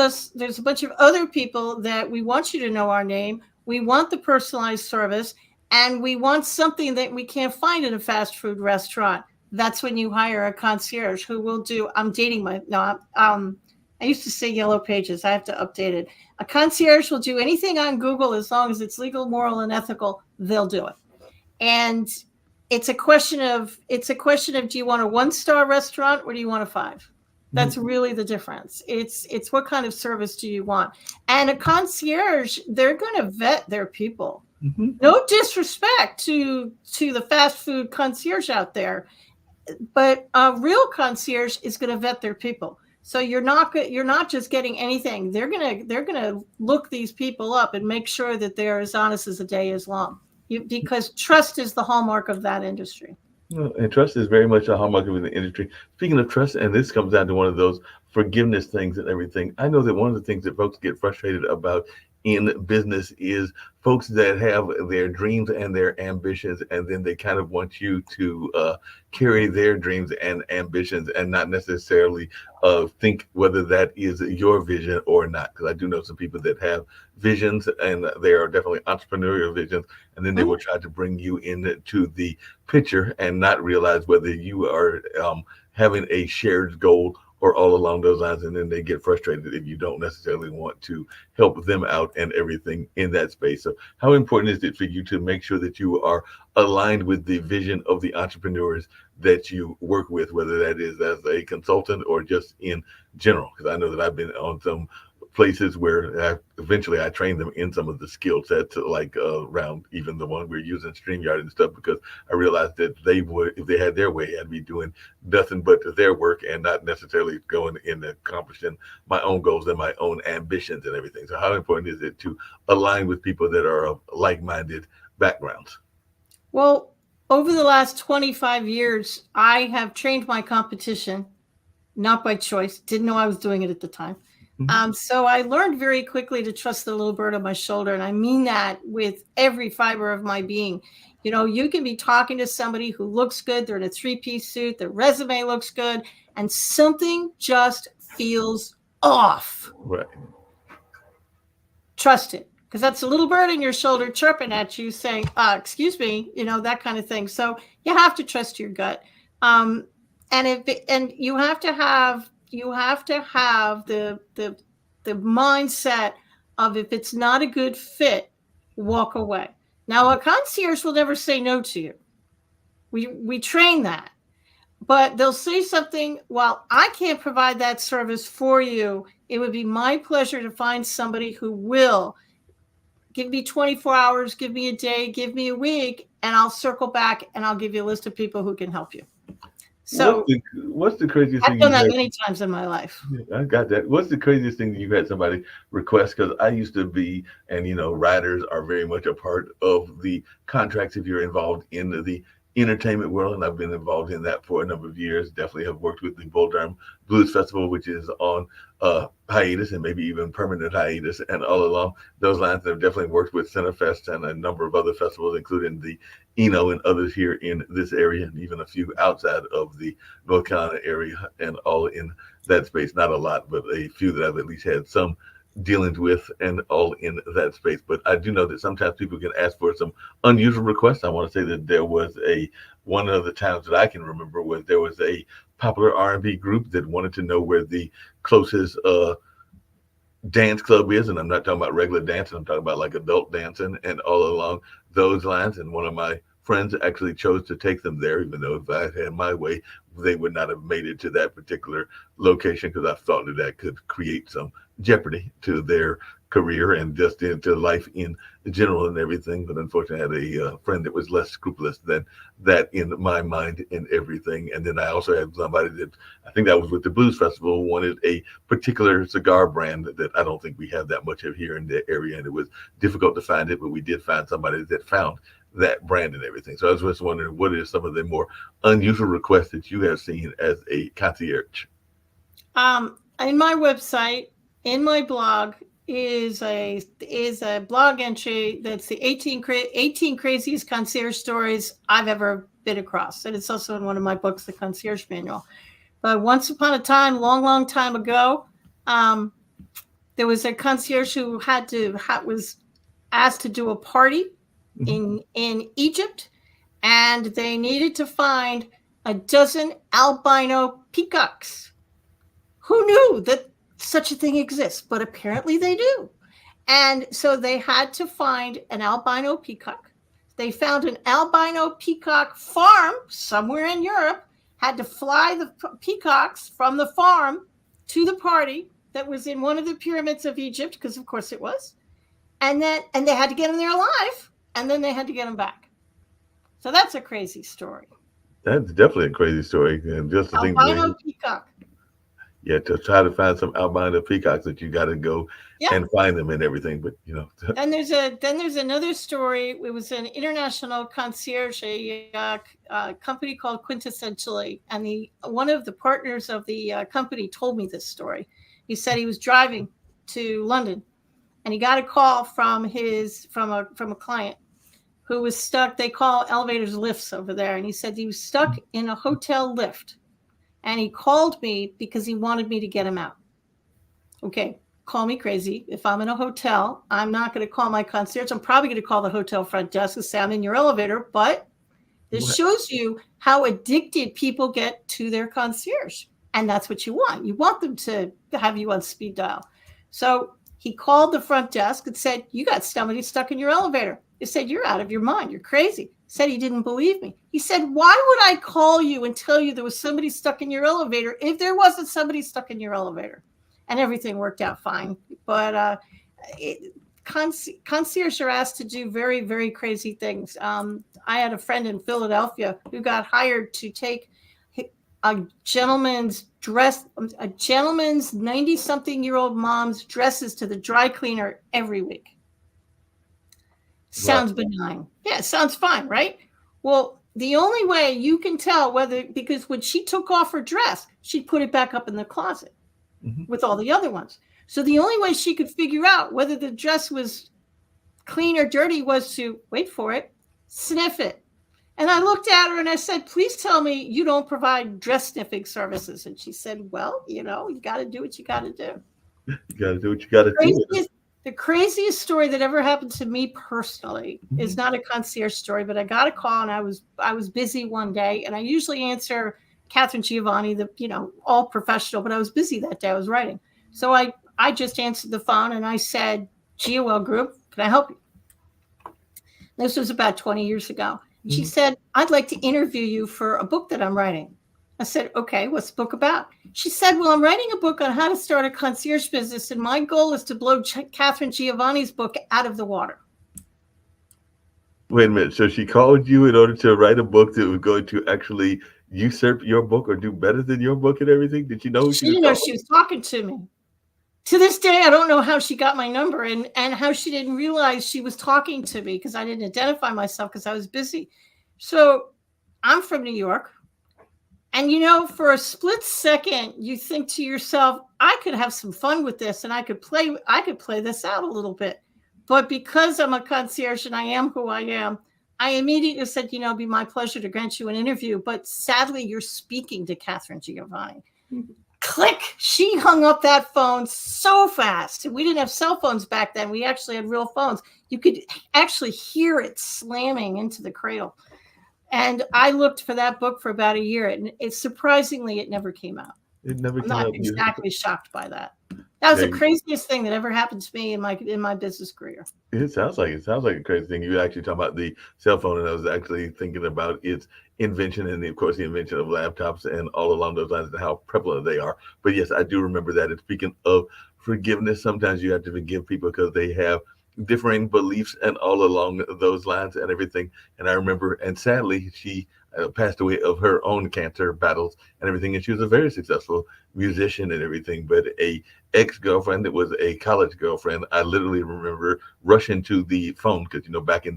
B: other people that we want you to know our name. We want the personalized service, and we want something that we can't find in a fast food restaurant. That's when you hire a concierge who will do, I used to say Yellow Pages. I have to update it. A concierge will do anything on Google as long as it's legal, moral, and ethical. They'll do it. And it's a question of, do you want a 1-star restaurant or do you want a 5? That's really the difference. It's what kind of service do you want? And a concierge, they're going to vet their people. Mm-hmm. No disrespect to the fast food concierge out there, but a real concierge is going to vet their people. So you're not just getting anything. They're gonna look these people up and make sure that they're as honest as the day is long. Because trust is the hallmark of that industry.
A: And trust is very much a hallmark of the industry. Speaking of trust, and this comes down to one of those forgiveness things and everything. I know that one of the things that folks get frustrated about in business is folks that have their dreams and their ambitions, and then they kind of want you to carry their dreams and ambitions and not necessarily think whether that is your vision or not. Because I do know some people that have visions, and they are definitely entrepreneurial visions, and then they will try to bring you into the picture and not realize whether you are having a shared goal or all along those lines, and then they get frustrated if you don't necessarily want to help them out and everything in that space. So how important is it for you to make sure that you are aligned with the vision of the entrepreneurs that you work with, whether that is as a consultant or just in general? Because I know that I've been on some places where eventually I trained them in some of the skill sets, like around even the one we're using StreamYard and stuff, because I realized that they would, if they had their way, I'd be doing nothing but their work and not necessarily going in accomplishing my own goals and my own ambitions and everything. So how important is it to align with people that are of like-minded backgrounds?
B: Well, over the last 25 years, I have trained my competition, not by choice. Didn't know I was doing it at the time. So I learned very quickly to trust the little bird on my shoulder. And I mean that with every fiber of my being. You know, you can be talking to somebody who looks good. They're in a 3-piece suit. Their resume looks good. And something just feels off.
A: Right.
B: Trust it. Because that's a little bird in your shoulder chirping at you saying, excuse me, you know, that kind of thing. So you have to trust your gut. And you have to have the mindset of, if it's not a good fit, walk away. Now, a concierge will never say no to you. We train that, but they'll say something, well, I can't provide that service for you. It would be my pleasure to find somebody who will. Give me 24 hours, give me a day, give me a week, and I'll circle back and I'll give you a list of people who can help you. So
A: what's the craziest thing?
B: I've done that many times in my life.
A: I got that. What's the craziest thing that you've had somebody request? Because I used to be, and riders are very much a part of the contracts if you're involved in the entertainment world, and I've been involved in that for a number of years. Definitely have worked with the Bull Durham Blues Festival, which is on hiatus and maybe even permanent hiatus, and all along those lines I've definitely worked with Centerfest and a number of other festivals, including the Eno and others here in this area, and even a few outside of the North Carolina area, and all in that space. Not a lot, but a few that I've at least had some dealings with, and all in that space. But I do know that sometimes people can ask for some unusual requests. I want to say that there was one of the times that I can remember was there was a popular R&B group that wanted to know where the closest dance club is, and I'm not talking about regular dancing, I'm talking about like adult dancing and all along those lines. And one of my friends actually chose to take them there, even though if I had my way, they would not have made it to that particular location, because I thought that could create some jeopardy to their career and just into life in general and everything. But unfortunately, I had a friend that was less scrupulous than that in my mind and everything. And then I also had somebody that, I think that was with the Blues Festival, wanted a particular cigar brand that I don't think we have that much of here in the area, and it was difficult to find it, but we did find somebody that found that brand and everything. So I was just wondering, what are some of the more unusual requests that you have seen as a concierge?
B: In my website, in my blog, is a blog entry that's the 18 craziest concierge stories I've ever been across. And it's also in one of my books, The Concierge Manual. But once upon a time, long time ago, there was a concierge who was asked to do a party in Egypt, and they needed to find a dozen albino peacocks. Who knew that such a thing exists? But apparently they do. And so they had to find an albino peacock. They found an albino peacock farm somewhere in Europe, had to fly the peacocks from the farm to the party that was in one of the pyramids of Egypt, because of course it was. And they had to get them there alive, and then they had to get them back. So that's a crazy story.
A: That's definitely a crazy story. And just to think,
B: albino peacock.
A: Yeah, to try to find some albino peacocks, that you got to go and find them and everything. But
B: Then there's another story. It was an international concierge, a company called Quintessentially, and one of the partners of the company told me this story. He said he was driving to London, and he got a call from a client who was stuck. They call elevators lifts over there, and he said he was stuck in a hotel lift. And he called me because he wanted me to get him out. Okay, call me crazy. If I'm in a hotel, I'm not going to call my concierge. I'm probably going to call the hotel front desk and say I'm in your elevator. But this shows you how addicted people get to their concierge. And that's what you want. You want them to have you on speed dial. So he called the front desk and said, you got somebody stuck in your elevator. They said, you're out of your mind. You're crazy. Said he didn't believe me. He said, why would I call you and tell you there was somebody stuck in your elevator if there wasn't somebody stuck in your elevator? and everything worked out fine. But concierge are asked to do very, very crazy things. I had a friend in Philadelphia who got hired to take a gentleman's 90-something-year-old mom's dresses to the dry cleaner every week. Sounds benign. Yeah, sounds fine, right? Well, the only way you can tell because when she took off her dress, she'd put it back up in the closet with all the other ones. So the only way she could figure out whether the dress was clean or dirty was to, wait for it, sniff it. And I looked at her and I said, please tell me you don't provide dress sniffing services. And she said, well, you got to do what you got to do.
A: You got to do what you got to do.
B: The craziest story that ever happened to me personally is not a concierge story, but I got a call and I was busy one day, and I usually answer Catherine Giovanni, all professional, but I was busy that day. I was writing. So I just answered the phone and I said, GOL Group, can I help you? This was about 20 years ago. She said, I'd like to interview you for a book that I'm writing. I said, okay, what's the book about? She said, well, I'm writing a book on how to start a concierge business, and my goal is to blow Catherine Giovanni's book out of the water.
A: Wait a minute. So she called you in order to write a book that was going to actually usurp your book or do better than your book and everything? Did you know
B: she didn't know she was talking to me? To this day, I don't know how she got my number and how she didn't realize she was talking to me, because I didn't identify myself because I was busy. So I'm from New York. And, for a split second, you think to yourself, I could have some fun with this and I could play this out a little bit. But because I'm a concierge and I am who I am, I immediately said, it'd be my pleasure to grant you an interview. But sadly, you're speaking to Catherine Giovanni. Click. She hung up that phone so fast. We didn't have cell phones back then. We actually had real phones. You could actually hear it slamming into the cradle. And I looked for that book for about a year, and surprisingly, it never came out.
A: It never came out.
B: I'm not exactly shocked by that. That was the craziest thing that ever happened to me in my business career.
A: It sounds like a crazy thing. You actually talking about the cell phone, and I was actually thinking about its invention and, of course, the invention of laptops and all along those lines and how prevalent they are. But yes, I do remember that. And speaking of forgiveness, sometimes you have to forgive people because they have differing beliefs and all along those lines and everything. And I remember, and sadly, she passed away of her own cancer battles and everything. And she was a very successful musician and everything, but a ex-girlfriend that was a college girlfriend, I literally remember rushing to the phone because, back in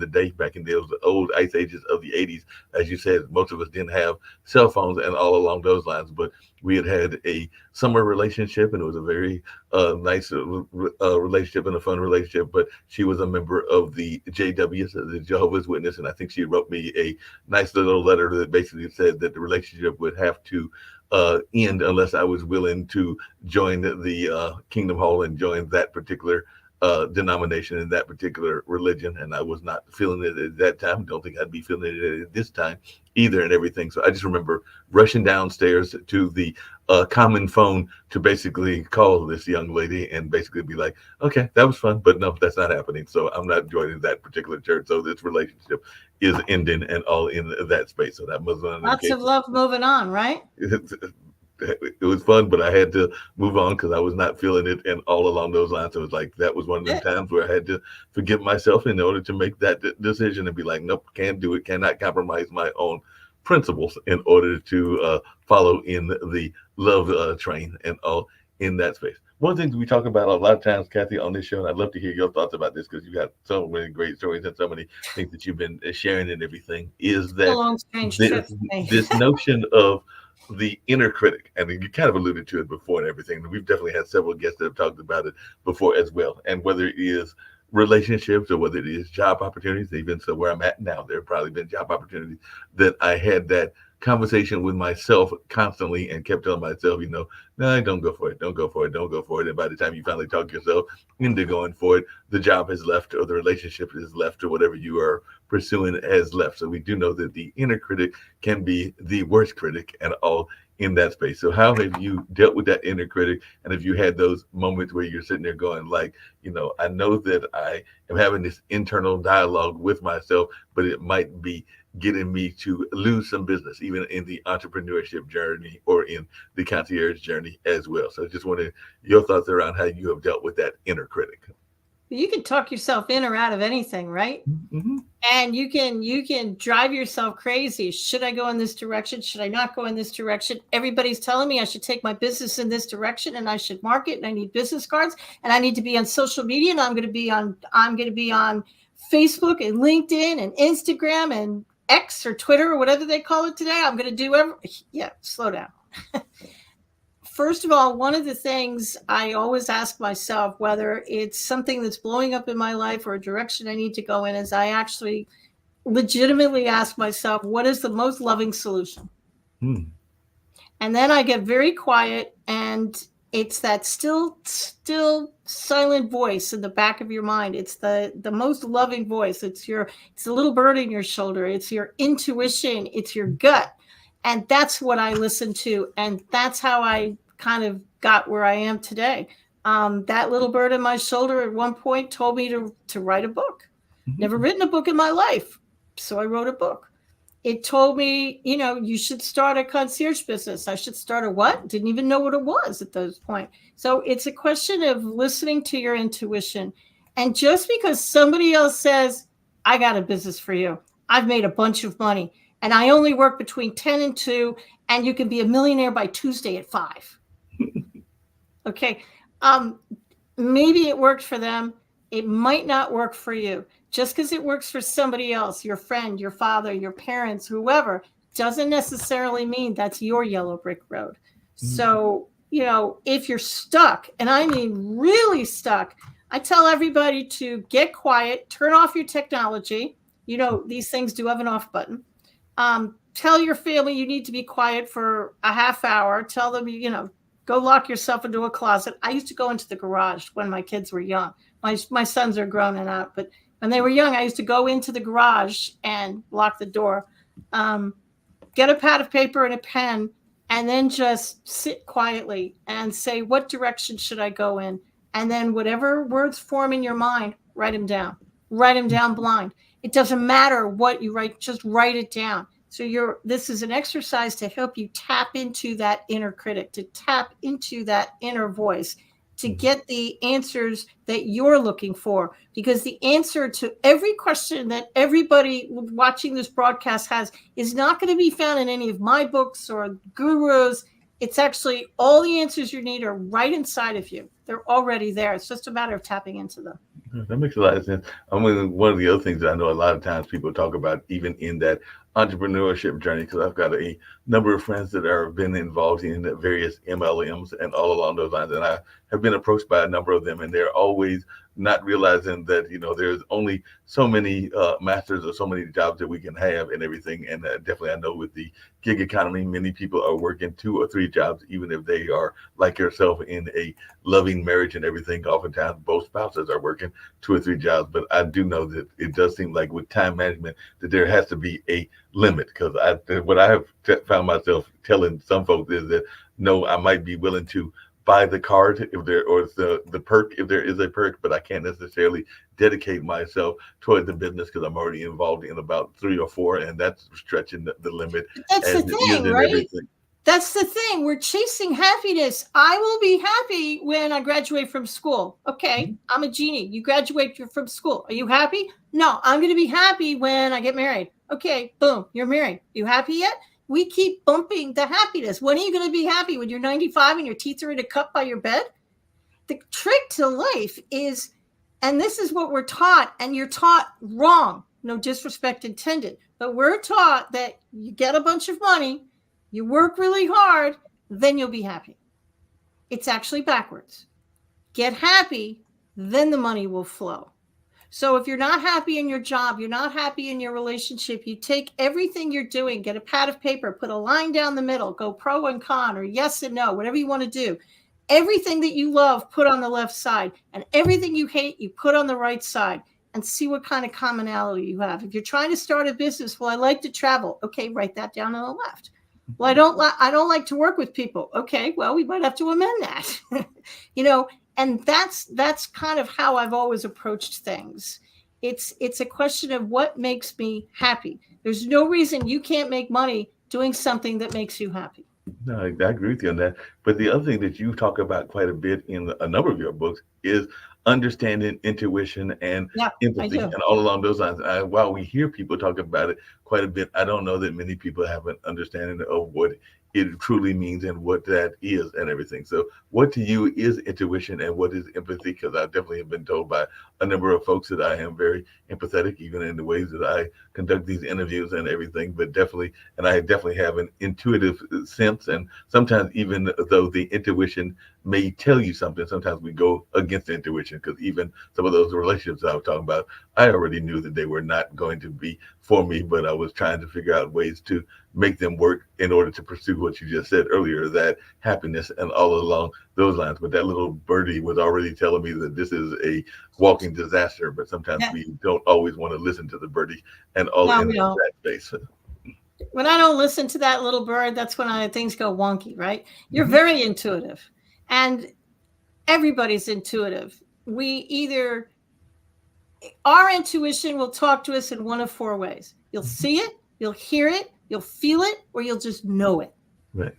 A: those old ice ages of the 80s, as you said, most of us didn't have cell phones and all along those lines, but we had a summer relationship, and it was a very nice relationship and a fun relationship. But she was a member of the JWs, the Jehovah's Witness, and I think she wrote me a nice little letter that basically said that the relationship would have to end unless I was willing to join the Kingdom Hall and join that particular denomination and that particular religion. And I was not feeling it at that time. Don't think I'd be feeling it at this time either and everything. So I just remember rushing downstairs to the common phone to basically call this young lady and basically be like, okay, that was fun, but no, that's not happening. So I'm not joining that particular church. So this relationship is ending and all in that space. So that was
B: lots of love moving on, right?
A: It was fun, but I had to move on because I was not feeling it, and all along those lines, it was like that was one of the times where I had to forgive myself in order to make that decision and be like, nope, can't do it, cannot compromise my own principles in order to follow in the love train and all in that space. One of the things we talk about a lot of times, Kathy, on this show, and I'd love to hear your thoughts about this because you've got so many great stories and so many things that you've been sharing and everything, is that this notion of the inner critic, and you kind of alluded to it before and everything. And we've definitely had several guests that have talked about it before as well. And whether it is relationships or whether it is job opportunities, even so where I'm at now, there have probably been job opportunities that I had that conversation with myself constantly and kept telling myself, no, don't go for it. Don't go for it. Don't go for it. And by the time you finally talk yourself into going for it, the job has left or the relationship is left or whatever you are pursuing has left. So we do know that the inner critic can be the worst critic and all in that space. So how have you dealt with that inner critic? And have you had those moments where you're sitting there going like, I know that I am having this internal dialogue with myself, but it might be getting me to lose some business, even in the entrepreneurship journey or in the concierge journey as well. So I just wanted your thoughts around how you have dealt with that inner critic.
B: You can talk yourself in or out of anything, right?
A: Mm-hmm.
B: And you can drive yourself crazy. Should I go in this direction? Should I not go in this direction? Everybody's telling me I should take my business in this direction, and I should market, and I need business cards, and I need to be on social media, and I'm going to be on Facebook and LinkedIn and Instagram and X or Twitter or whatever they call it today. I'm going to do slow down. First of all, one of the things I always ask myself, whether it's something that's blowing up in my life or a direction I need to go in, is I actually legitimately ask myself, what is the most loving solution? And then I get very quiet, and it's that still silent voice in the back of your mind. It's the most loving voice. It's the little bird in your shoulder. It's your intuition. It's your gut. And that's what I listen to. And that's how I kind of got where I am today. That little bird in my shoulder at one point told me to write a book. Never written a book in my life. So I wrote a book. It told me, you should start a concierge business. I should start a what? Didn't even know what it was at those point. So it's a question of listening to your intuition. And just because somebody else says, I got a business for you, I've made a bunch of money, and I only work between 10 and 2, and you can be a millionaire by Tuesday at 5. Okay. Maybe it worked for them. It might not work for you. Just because it works for somebody else, your friend, your father, your parents, whoever, doesn't necessarily mean that's your yellow brick road. So, if you're stuck, and I mean really stuck, I tell everybody to get quiet, turn off your technology. These things do have an off button. Tell your family you need to be quiet for a half hour. Tell them, go lock yourself into a closet. I used to go into the garage when my kids were young. My sons are grown and out, but when they were young, I used to go into the garage and lock the door, get a pad of paper and a pen, and then just sit quietly and say, what direction should I go in? And then whatever words form in your mind, write them down. Write them down blind. It doesn't matter what you write, just write it down. So this is an exercise to help you tap into that inner critic, to tap into that inner voice, to get the answers that you're looking for. Because the answer to every question that everybody watching this broadcast has is not going to be found in any of my books or gurus. It's actually all the answers you need are right inside of you. They're already there. It's just a matter of tapping into them.
A: That makes a lot of sense. One of the other things that I know a lot of times people talk about, even in that entrepreneurship journey, because I've got a number of friends that have been involved in various MLMs and all along those lines. And I have been approached by a number of them, and they're always not realizing that, there's only so many masters or so many jobs that we can have and everything. And definitely I know with the gig economy, many people are working 2 or 3 jobs, even if they are like yourself in a loving marriage and everything. Oftentimes both spouses are working 2 or 3 jobs. But I do know that it does seem like with time management that there has to be a limit, because what I have found myself telling some folks is that, no, I might be willing to buy the card if there, or the perk if there is a perk, but I can't necessarily dedicate myself toward the business because I'm already involved in about 3 or 4, and that's stretching the limit.
B: That's the thing, right?
A: Everything.
B: That's the thing. We're chasing happiness. I will be happy when I graduate from school. Okay, I'm a genie. You graduate from school. Are you happy? No, I'm going to be happy when I get married. Okay, boom, you're married. You happy yet? We keep bumping the happiness. When are you going to be happy? When you're 95 and your teeth are in a cup by your bed? The trick to life is, and this is what we're taught, and you're taught wrong. No disrespect intended, but we're taught that you get a bunch of money, you work really hard, then you'll be happy. It's actually backwards. Get happy, then the money will flow. So if you're not happy in your job, you're not happy in your relationship, you take everything you're doing, get a pad of paper, put a line down the middle, go pro and con, or yes and no, whatever you want to do. Everything that you love, put on the left side, and everything you hate, you put on the right side, and see what kind of commonality you have. If you're trying to start a business, well, I like to travel. Okay, write that down on the left. Well, I don't like to work with people. Okay, well, we might have to amend that. And that's kind of how I've always approached things. It's a question of what makes me happy. There's no reason you can't make money doing something that makes you happy.
A: No, I agree with you on that. But the other thing that you talk about quite a bit in a number of your books is understanding intuition and
B: Yeah, I
A: empathy,
B: do.
A: and all along those lines. While we hear people talk about it quite a bit, I don't know that many people have an understanding of what it truly means and what that is and everything. So, what to you is intuition and what is empathy? Because I definitely have been told by a number of folks that I am very empathetic, even in the ways that I conduct these interviews and everything. But definitely, and I definitely have an intuitive sense. And sometimes, even though the intuition may tell you something, sometimes we go against the intuition, because even some of those relationships I was talking about, I already knew that they were not going to be for me, but I was trying to figure out ways to make them work in order to pursue what you just said earlier, that happiness and all along those lines. But that little birdie was already telling me that this is a walking disaster, but sometimes
B: Yeah.
A: we don't always want to listen to the birdie and all
B: No,
A: in
B: we don't.
A: that space.
B: When I don't listen to that little bird, that's when things go wonky, right? You're
A: Mhm.
B: very intuitive, and everybody's intuitive. Our intuition will talk to us in one of four ways. You'll see it, you'll hear it, you'll feel it, or you'll just know it.
A: Right.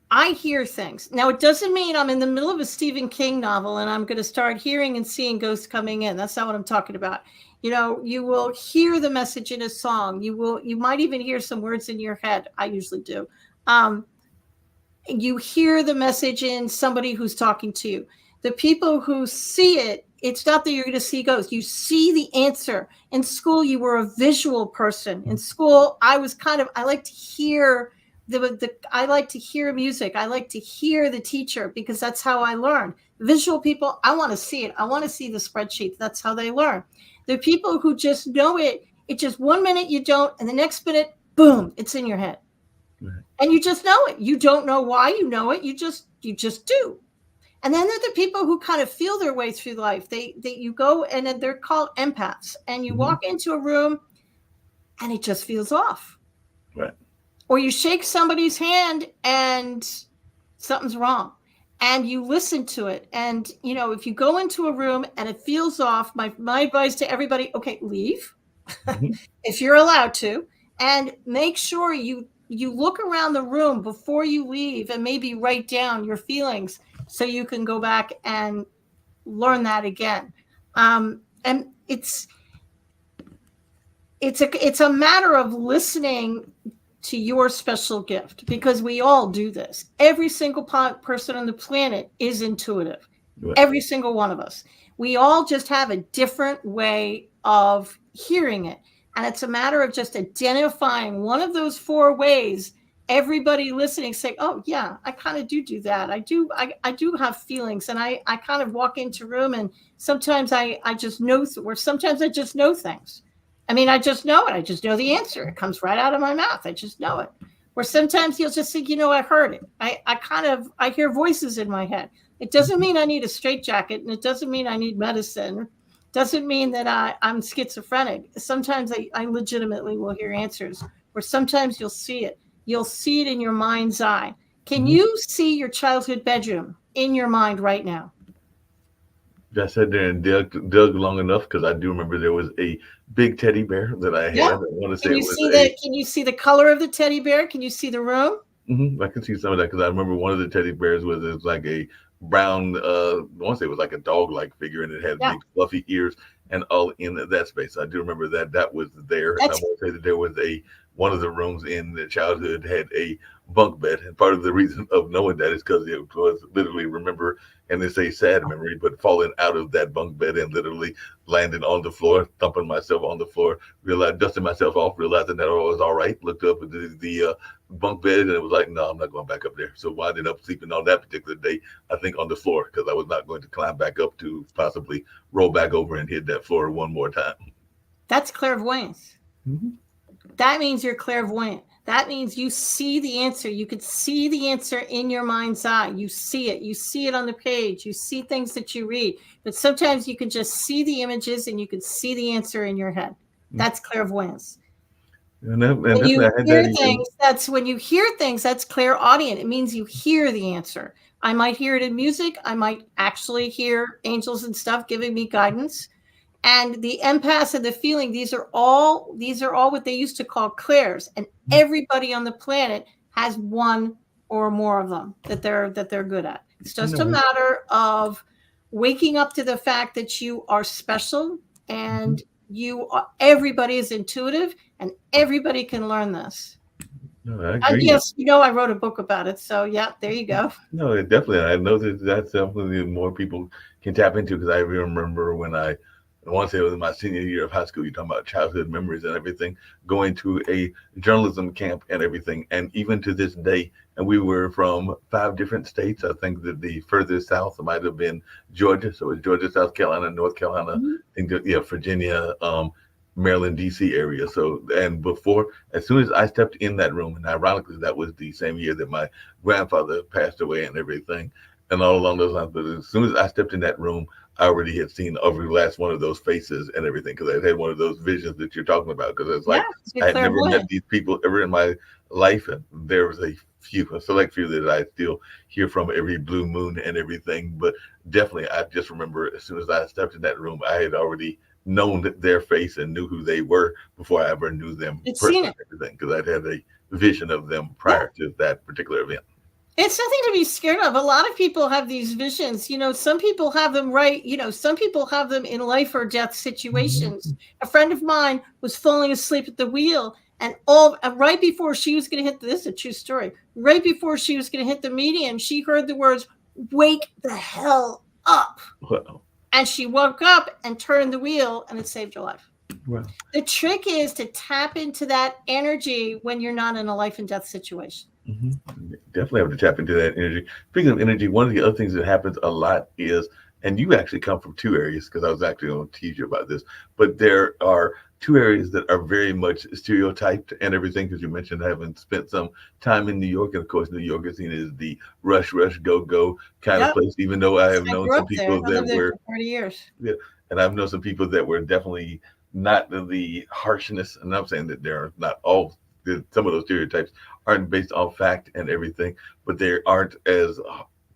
B: I hear things. Now, it doesn't mean I'm in the middle of a Stephen King novel and I'm going to start hearing and seeing ghosts coming in. That's not what I'm talking about. You will hear the message in a song. You might even hear some words in your head. I usually do. You hear the message in somebody who's talking to you. The people who see it, it's not that you're going to see ghosts. You see the answer. In school, you were a visual person. In school, I like to hear I like to hear music. I like to hear the teacher, because that's how I learn. Visual people, I want to see it. I want to see the spreadsheet. That's how they learn. The people who just know it just 1 minute you don't, and the next minute, boom, it's in your head.
A: Right.
B: And you just know it. You don't know why you know it. You just do. And then there are the people who kind of feel their way through life. You go, and they're called empaths. And you walk into a room and it just feels off.
A: Right. Or
B: you shake somebody's hand and something's wrong. And you listen to it. And, if you go into a room and it feels off, my advice to everybody, okay, leave if you're allowed to, and make sure you look around the room before you leave and maybe write down your feelings so you can go back and learn that again. And it's a matter of listening to your special gift, because we all do this. Every single person on the planet is intuitive. Right. Every single one of us. We all just have a different way of hearing it. And it's a matter of just identifying one of those four ways. Everybody listening say, oh yeah, I kind of do that. I do have feelings, and I kind of walk into a room, and sometimes I just know, or sometimes I just know things. I mean, I just know it. I just know the answer. It comes right out of my mouth. I just know it. Or sometimes you'll just think, I heard it. I hear voices in my head. It doesn't mean I need a straitjacket, and it doesn't mean I need medicine. It doesn't mean that I'm schizophrenic. Sometimes I legitimately will hear answers, or sometimes you'll see it. You'll see it in your mind's eye. Can you see your childhood bedroom in your mind right now?
A: I sat there and dug long enough, because I do remember there was a big teddy bear that I had.
B: Yeah.
A: I want to say
B: Can you see the color of the teddy bear? Can you see the room?
A: I can see some of that, because I remember one of the teddy bears was like a brown, I want to say it was like a dog-like figure, and it had big fluffy ears and all in that space. I do remember that was there. And I want to say that there was one of the rooms in the childhood had a bunk bed, and part of the reason of knowing that is because it was literally, remember, and it's a sad memory, but falling out of that bunk bed and literally landing on the floor, thumping myself on the floor, dusting myself off, realizing that I was all right, looked up at the bunk bed, and it was like, no, I'm not going back up there. So I ended up sleeping on that particular day, I think, on the floor, because I was not going to climb back up to possibly roll back over and hit that floor one more time.
B: That's clairvoyance. That means you're clairvoyant. That means you see the answer. You could see the answer in your mind's eye. You see it. You see it on the page. You see things that you read. But sometimes you can just see the images, and you can see the answer in your head. That's clairvoyance. When you hear things, that's clairaudient. It means you hear the answer. I might hear it in music. I might actually hear angels and stuff giving me guidance. And the empaths and the feeling, these are all what they used to call clairs. And everybody on the planet has one or more of them that they're good at. It's just a matter of waking up to the fact that you are special, and everybody is intuitive, and everybody can learn this.
A: No, I agree.
B: Yes, I wrote a book about it. So yeah, there you go.
A: No, definitely. I know that's something that more people can tap into, because I remember when I want to say it was in my senior year of high school, you're talking about childhood memories and everything, going to a journalism camp and everything. And even to this day, and we were from 5 different states. I think that the furthest south might have been Georgia. So it's Georgia, South Carolina, North Carolina, I think Virginia, Maryland, DC area. So, and before, as soon as I stepped in that room, and ironically, that was the same year that my grandfather passed away and everything, and all along those lines. But as soon as I stepped in that room, I already had seen every last one of those faces and everything, because I had one of those visions that you're talking about. Because it's like, I had never met these people ever in my life, and there was a select few that I still hear from every blue moon and everything. But definitely, I just remember as soon as I stepped in that room, I had already known their face and knew who they were before I ever knew them personally, because I'd had a vision of them prior to that particular event.
B: It's nothing to be scared of. A lot of people have these visions. Some people have them some people have them in life or death situations. A friend of mine was falling asleep at the wheel, and right before she was going to hit, this is a true story, right before she was going to hit the median, she heard the words, "Wake the hell up."
A: Wow.
B: And she woke up and turned the wheel, and it saved her life.
A: Wow.
B: The trick is to tap into that energy when you're not in a life and death situation.
A: Definitely have to tap into that energy. Speaking of energy, one of the other things that happens a lot is, and you actually come from 2 areas, because I was actually going to tease you about this, but there are 2 areas that are very much stereotyped and everything, because you mentioned having spent some time in New York, and of course New York is seen as the rush, go kind of place, even though I have known some people that were
B: 40 years.
A: Yeah, and I've known some people that were definitely not the harshness, and I'm saying that they're not all, some of those stereotypes aren't based on fact and everything, but they aren't as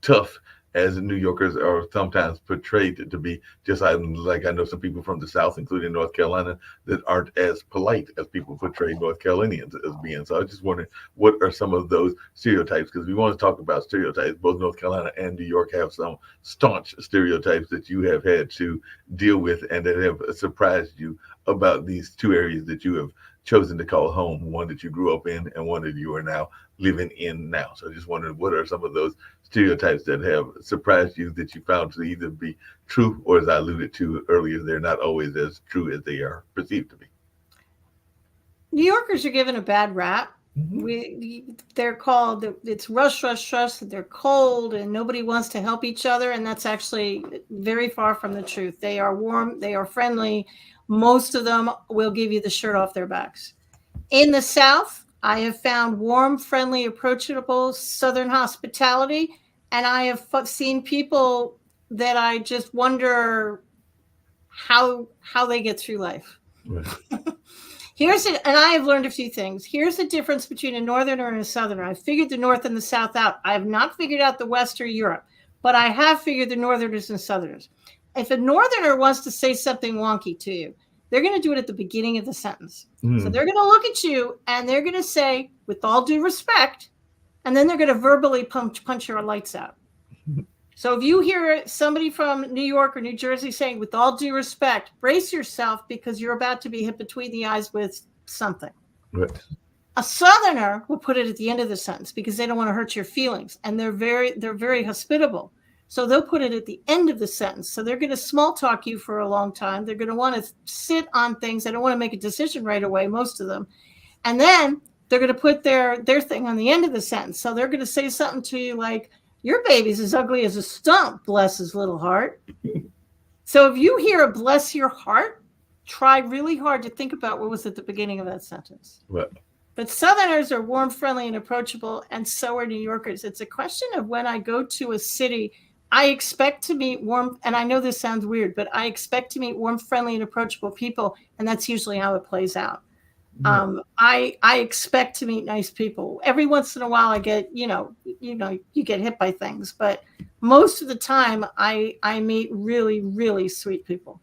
A: tough as New Yorkers are sometimes portrayed to be. Just like I know some people from the South, including North Carolina, that aren't as polite as people portray North Carolinians as being. So I was just wondering, what are some of those stereotypes? Because we want to talk about stereotypes. Both North Carolina and New York have some staunch stereotypes that you have had to deal with and that have surprised you about these 2 areas that you have chosen to call home, one that you grew up in and one that you are now living in now. So I just wondered, what are some of those stereotypes that have surprised you that you found to either be true, or, as I alluded to earlier, they're not always as true as they are perceived to be?
B: New Yorkers are given a bad rap. They're called, it's rush, they're cold and nobody wants to help each other, and that's actually very far from the truth. They are warm, they are friendly. Most of them will give you the shirt off their backs. In the South, I have found warm, friendly, approachable Southern hospitality, and I have seen people that I just wonder how they get through life.
A: Right.
B: And I have learned a few things. Here's the difference between a Northerner and a Southerner. I figured the North and the South out. I have not figured out the West or Europe, but I have figured the Northerners and Southerners. If a Northerner wants to say something wonky to you, they're going to do it at the beginning of the sentence. So they're going to look at you and they're going to say, "With all due respect," and then they're going to verbally punch your lights out. So if you hear somebody from New York or New Jersey saying, "With all due respect," brace yourself, because you're about to be hit between the eyes with something.
A: Right.
B: A Southerner will put it at the end of the sentence because they don't want to hurt your feelings, and they're very hospitable. So they'll put it at the end of the sentence. So they're going to small talk you for a long time. They're going to want to sit on things. They don't want to make a decision right away, most of them. And then they're going to put their thing on the end of the sentence. So they're going to say something to you like, "Your baby's as ugly as a stump, bless his little heart." So if you hear a "bless your heart," try really hard to think about what was at the beginning of that sentence.
A: Right.
B: But Southerners are warm, friendly, and approachable, and so are New Yorkers. It's a question of, when I go to a city, I expect to meet warm, and I know this sounds weird, but I expect to meet warm, friendly, and approachable people, and that's usually how it plays out. I expect to meet nice people. Every once in a while, I get, you get hit by things, but most of the time, I meet really, really sweet people.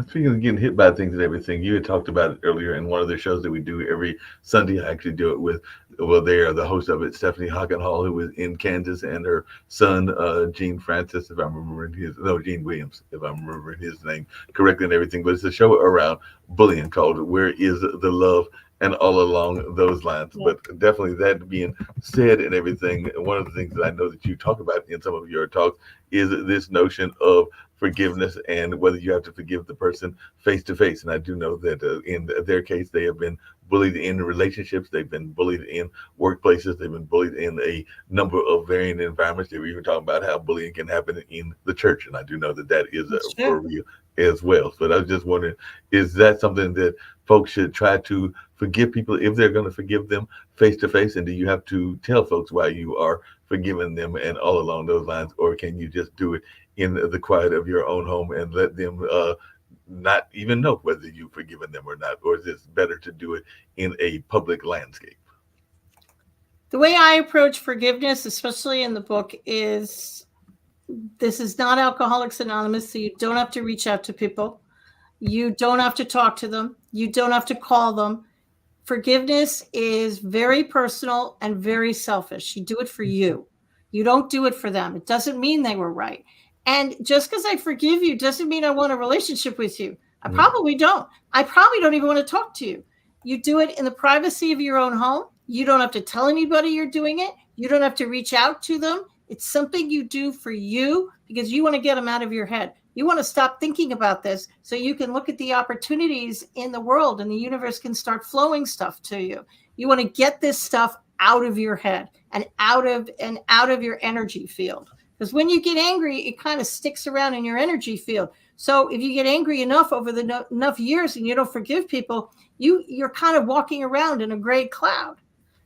A: Speaking of getting hit by things and everything, you had talked about it earlier in one of the shows that we do every Sunday. I actually do it with, well, they are the host of it, Stephanie Hockenhall, who is in Kansas, and her son, Gene Francis, if I'm remembering no, Gene Williams, if I'm remembering his name correctly and everything. But it's a show around bullying called Where Is the Love? And all along those lines.
B: Yeah.
A: But definitely that being said and everything, one of the things that I know that you talk about in some of your talks is this notion of forgiveness and whether you have to forgive the person face to face. And I do know that in their case, they have been bullied in relationships, they've been bullied in workplaces, they've been bullied in a number of varying environments. They were even talking about how bullying can happen in the church, and I do know that that is
B: That's
A: for
B: true.
A: real as well. But I was just wondering, is that something that folks should try to forgive people if they're going to forgive them face to face? And do you have to tell folks why you are forgiving them and all along those lines, or can you just do it in the quiet of your own home and let them not even know whether you've forgiven them or not? Or is it better to do it in a public landscape?
B: The way I approach forgiveness, especially in the book, is this is not Alcoholics Anonymous, so you don't have to reach out to people. You don't have to talk to them. You don't have to call them. Forgiveness is very personal and very selfish. You do it for you. You don't do it for them. It doesn't mean they were right. And just because I forgive you doesn't mean I want a relationship with you. I
A: Mm.
B: probably don't. I probably don't even want to talk to you. You do it in the privacy of your own home. You don't have to tell anybody you're doing it. You don't have to reach out to them. It's something you do for you because you want to get them out of your head. You want to stop thinking about this so you can look at the opportunities in the world and the universe can start flowing stuff to you. You want to get this stuff out of your head and out of your energy field. Because when you get angry, it kind of sticks around in your energy field. So if you get angry enough over enough years and you don't forgive people, you're kind of walking around in a gray cloud.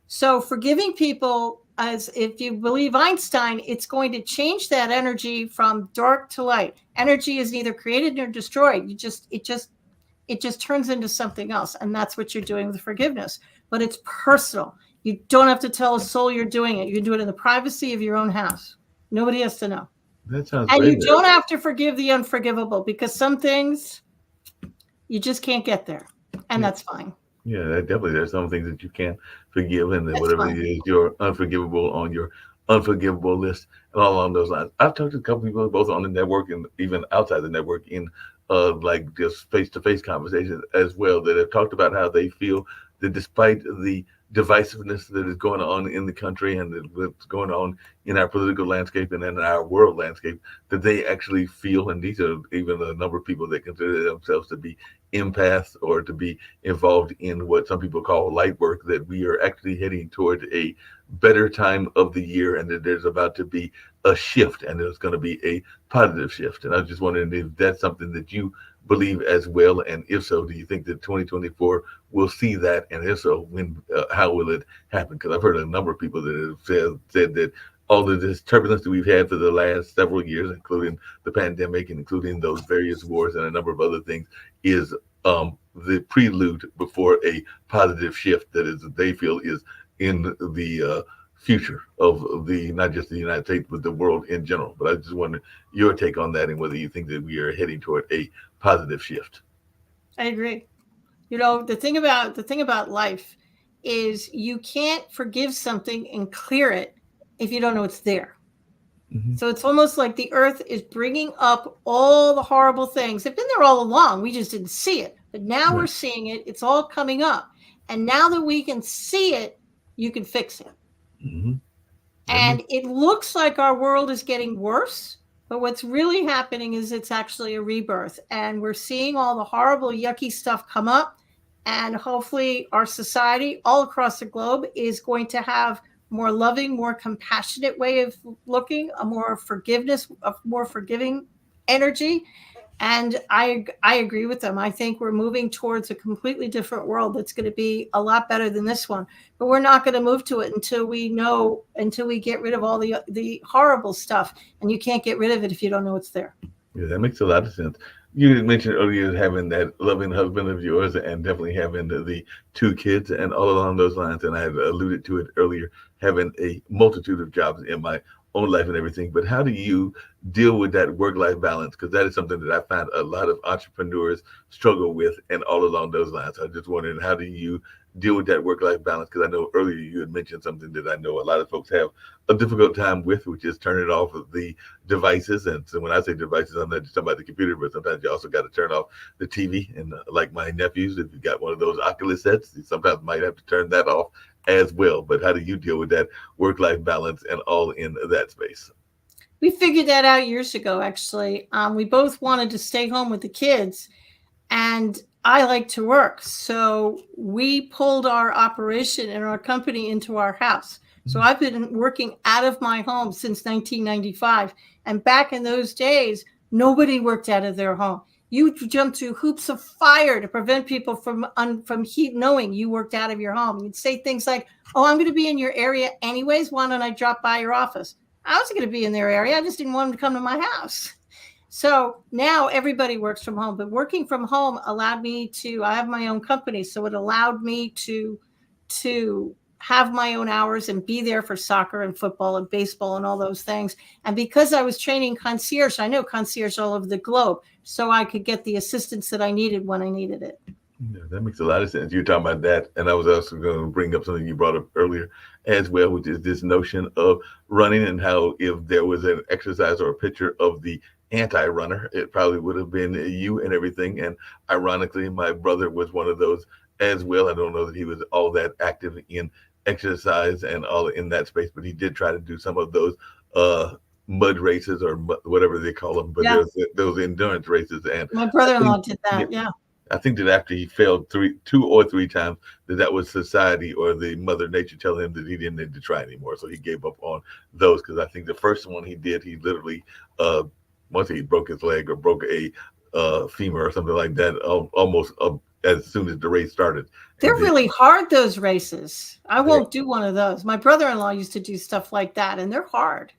B: So forgiving people, as if you believe Einstein, it's going to change that energy from dark to light. Energy is neither created nor destroyed. It just turns into something else, and that's what you're doing with forgiveness. But it's personal. You don't have to tell a soul you're doing it. You can do it in the privacy of your own house. Nobody has to know.
A: That sounds
B: And
A: great.
B: you don't have to forgive the unforgivable because some things you just can't get there, and
A: Yeah.
B: that's fine.
A: Yeah, that definitely. There's some things that you can't forgive, and then
B: That's
A: whatever it
B: fine.
A: is, you're unforgivable on your unforgivable list, and all along those lines. I've talked to a couple people both on the network and even outside the network in like just face to face conversations as well that have talked about how they feel that despite the divisiveness that is going on in the country and what's going on in our political landscape and in our world landscape, that they actually feel, and these are even a number of people that consider themselves to be empaths or to be involved in what some people call light work, that we are actually heading toward a better time of the year and that there's about to be a shift and there's going to be a positive shift. And I was just wondering if that's something that you believe as well. And if so, do you think that 2024 will see that? And if so, when, how will it happen? Because I've heard a number of people that have said that all of this turbulence that we've had for the last several years, including the pandemic and including those various wars and a number of other things, is the prelude before a positive shift that is they feel is in the future of the not just the United States but the world in general. But I just wonder your take on that and whether you think that we are heading toward a positive shift.
B: I agree. The thing about life is you can't forgive something and clear it if you don't know it's there.
A: Mm-hmm.
B: So it's almost like the earth is bringing up all the horrible things. They've been there all along. We just didn't see it. But now we're
A: Right.
B: seeing it. It's all coming up. And now that we can see it, you can fix it.
A: Mm-hmm. That
B: And
A: makes
B: it looks like our world is getting worse. But what's really happening is it's actually a rebirth. And we're seeing all the horrible, yucky stuff come up. And hopefully, our society all across the globe is going to have more loving, more compassionate way of looking, a more forgiveness, a more forgiving energy. And I agree with them. I think we're moving towards a completely different world that's going to be a lot better than this one. But we're not going to move to it until we get rid of all the horrible stuff. And you can't get rid of it if you don't know it's there.
A: Yeah, that makes a lot of sense. You had mentioned earlier having that loving husband of yours and definitely having the two kids and all along those lines. And I had alluded to it earlier, having a multitude of jobs in my own life and everything. But how do you deal with that work-life balance? Because that is something that I find a lot of entrepreneurs struggle with, and all along those lines. I'm just wondering, how do you deal with that work-life balance? Because I know earlier you had mentioned something that I know a lot of folks have a difficult time with, which is turning off of the devices. And so when I say devices, I'm not just talking about the computer, but sometimes you also got to turn off the TV. And like my nephews, if you got one of those Oculus sets, you sometimes might have to turn that off as well. But how do you deal with that work-life balance and all in that space?
B: We figured that out years ago, actually. We both wanted to stay home with the kids, and I like to work. So we pulled our operation and our company into our house. So I've been working out of my home since 1995. And back in those days, nobody worked out of their home. You jumped through hoops of fire to prevent people from heat knowing you worked out of your home. You'd say things like, "Oh, I'm going to be in your area anyways. Why don't I drop by your office?" I wasn't going to be in their area. I just didn't want them to come to my house. So now everybody works from home, but working from home allowed me to, I have my own company. So it allowed me to have my own hours and be there for soccer and football and baseball and all those things. And because I was training concierge, I know concierge all over the globe. So I could get the assistance that I needed when I needed it.
A: Yeah, that makes a lot of sense. You're talking about that. And I was also going to bring up something you brought up earlier as well, which is this notion of running, and how if there was an exercise or a picture of the anti-runner, it probably would have been you and everything. And ironically, my brother was one of those as well. I don't know that he was all that active in exercise and all in that space, but he did try to do some of those mud races, or whatever they call them. But
B: Yeah.
A: there's those endurance races. And
B: My brother-in-law did that.
A: yeah,
B: Yeah.
A: I think that after he failed two or three times, that was society or the Mother Nature telling him that he didn't need to try anymore. So he gave up on those, because I think the first one he did, he literally once he broke his leg or broke a femur or something like that, almost as soon as the race started.
B: They're
A: And
B: really hard, those races. I
A: they're,
B: won't do one of those. My brother-in-law used to do stuff like that, and they're hard.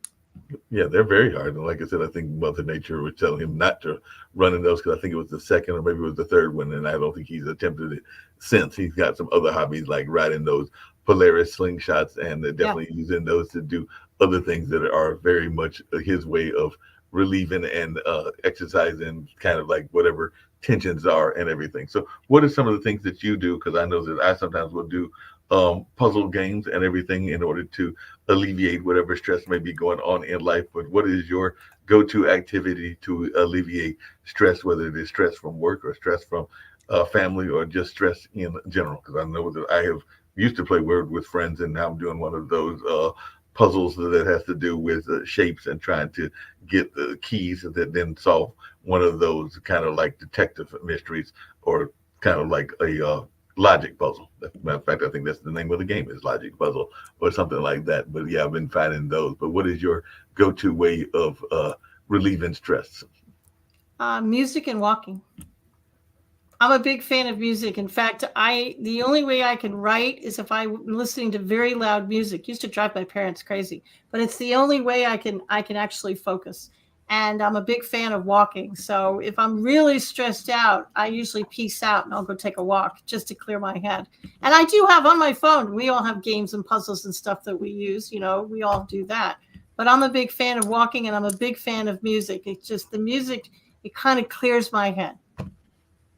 A: yeah, they're very hard. And like I said, I think Mother Nature was telling him not to run in those, because I think it was the second or maybe it was the third one. And I don't think he's attempted it since. He's got some other hobbies like riding those Polaris slingshots, and
B: Yeah.
A: definitely using those to do other things that are very much his way of relieving and exercising kind of like whatever tensions are and everything. So what are some of the things that you do? Because I know that I sometimes will do puzzle games and everything in order to alleviate whatever stress may be going on in life. But what is your go-to activity to alleviate stress, whether it is stress from work or stress from family or just stress in general? Because I know that I have used to play Word with Friends, and now I'm doing one of those puzzles that has to do with shapes and trying to get the keys that then solve one of those kind of like detective mysteries, or kind of like a logic puzzle. As a matter of fact, I think that's the name of the game, is Logic Puzzle or something like that. But yeah, I've been finding those. But what is your go-to way of relieving stress?
B: Music and walking. I'm a big fan of music. In fact, the only way I can write is if I'm listening to very loud music. Used to drive my parents crazy, but it's the only way I can actually focus. And I'm a big fan of walking. So if I'm really stressed out, I usually peace out and I'll go take a walk just to clear my head. And I do have on my phone, we all have games and puzzles and stuff that we use, we all do that. But I'm a big fan of walking, and I'm a big fan of music. It's just the music, it kind of clears my head.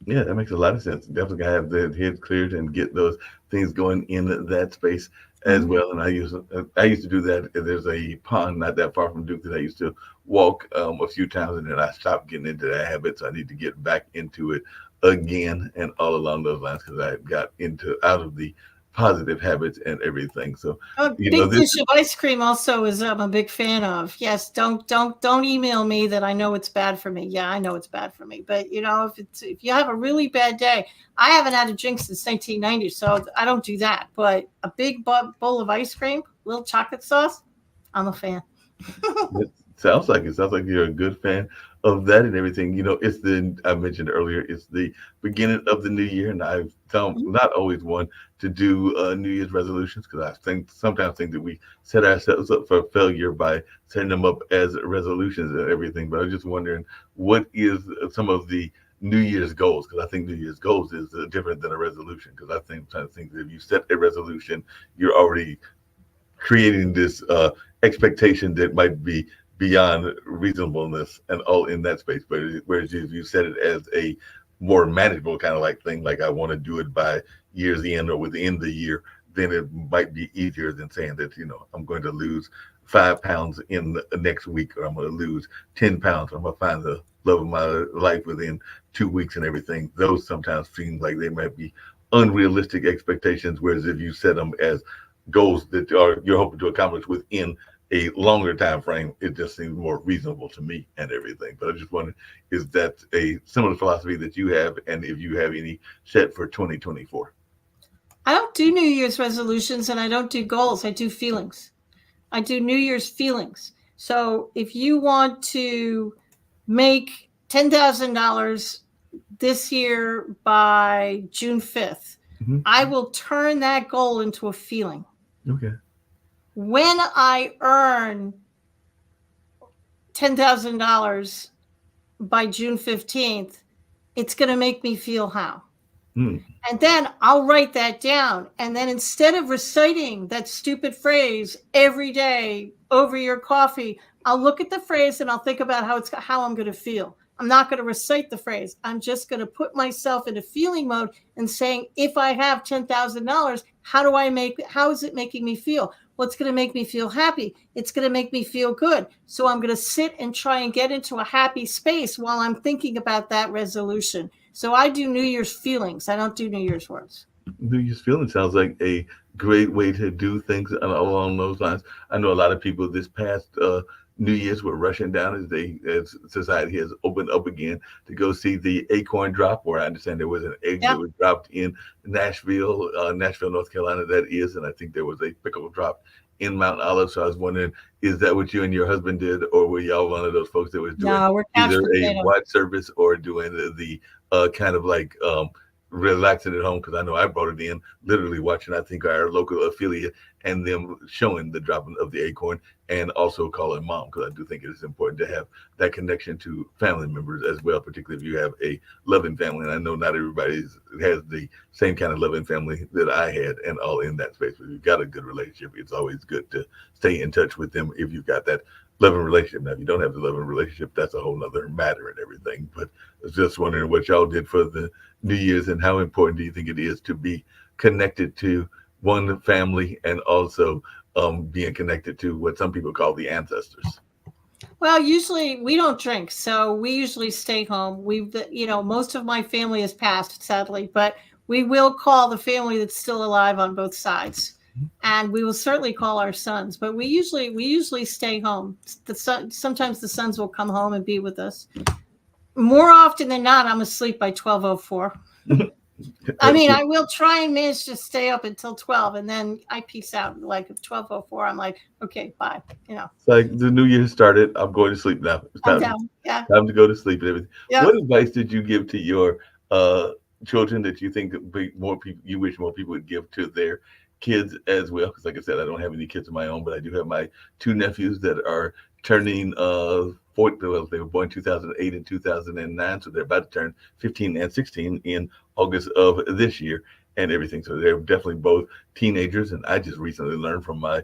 A: Yeah, that makes a lot of sense. Definitely gotta have the head cleared and get those things going in that space as
B: Mhm.
A: well. And I used to do that. There's a pond not that far from Duke that I used to walk a few times, and then I stopped getting into that habit. So I need to get back into it again, and all along those lines, because I got out of the positive habits and everything. So
B: A big
A: this.
B: dish of ice cream also is I'm a big fan of. Yes, don't email me that I know it's bad for me. Yeah, I know it's bad for me. But if you have a really bad day, I haven't had a drink since 1990, so I don't do that. But a big bowl of ice cream, little chocolate sauce, I'm a fan.
A: It sounds like you're a good fan of that and everything. I mentioned earlier, it's the beginning of the new year, and I've not always one to do New Year's resolutions, because I sometimes think that we set ourselves up for failure by setting them up as resolutions and everything. But I was just wondering, what is some of the New Year's goals? Because I think New Year's goals is different than a resolution. Because I think that if you set a resolution, you're already creating this expectation that might be beyond reasonableness and all in that space. But whereas if you set it as a more manageable kind of like thing, like I want to do it by year's end or within the year, then it might be easier than saying that, I'm going to lose 5 pounds in the next week, or I'm going to lose 10 pounds. Or I'm going to find the love of my life within 2 weeks and everything. Those sometimes seem like they might be unrealistic expectations. Whereas if you set them as goals that you're hoping to accomplish within a longer time frame, it just seems more reasonable to me and everything. But I just wondered, is that a similar philosophy that you have, and if you have any set for 2024?
B: I don't do New Year's resolutions, and I don't do goals. I do feelings. I do New Year's feelings. So if you want to make $10,000 this year by June 5th, I will turn that goal into a feeling.
A: Okay.
B: When I earn $10,000 by June 15th, it's going to make me feel how. And then I'll write that down. And then instead of reciting that stupid phrase every day over your coffee, I'll look at the phrase and I'll think about how I'm going to feel. I'm not going to recite the phrase. I'm just going to put myself in a feeling mode and saying, if I have $10,000, how is it making me feel? Well, it's going to make me feel happy. It's going to make me feel good. So I'm going to sit and try and get into a happy space while I'm thinking about that resolution. So I do New Year's feelings. I don't do New Year's words.
A: New Year's feeling sounds like a great way to do things along those lines. I know a lot of people this past New Year's were rushing down as society has opened up again to go see the acorn drop, where I understand there was an egg that was dropped in Nashville, North Carolina, that is, and I think there was a pickle drop in Mount Olive. So I was wondering, is that what you and your husband did, or were y'all one of those folks that was doing either a watch service or doing the kind of like relaxing at home? Because I know I brought it in, literally watching, I think, our local affiliate and them showing the dropping of the acorn, and also calling mom, because I do think it is important to have that connection to family members as well, particularly if you have a loving family. And I know not everybody has the same kind of loving family that I had, and all in that space. But if you've got a good relationship, it's always good to stay in touch with them if you've got that loving relationship. Now, if you don't have the loving relationship, that's a whole nother matter and everything. But I was just wondering what y'all did for the New Year's, and how important do you think it is to be connected to one family, and also being connected to what some people call the ancestors?
B: Well, usually we don't drink, so we usually stay home. Most of my family has passed, sadly, but we will call the family that's still alive on both sides, and we will certainly call our sons. But we usually stay home. Sometimes the sons will come home and be with us. More often than not, I'm asleep by 12:04. I mean, I will try and manage to stay up until 12, and then I peace out. Like at 12:04, I'm like, okay, bye.
A: It's like the new year started. I'm going to sleep now. It's time to go to sleep and everything. Yeah. What advice did you give to your children that you think you wish more people would give to their kids as well? Because like I said, I don't have any kids of my own, but I do have my 2 nephews that are turning 40. Well, they were born in 2008 and 2009, so they're about to turn 15 and 16 in August of this year and everything. So they're definitely both teenagers, and I just recently learned from my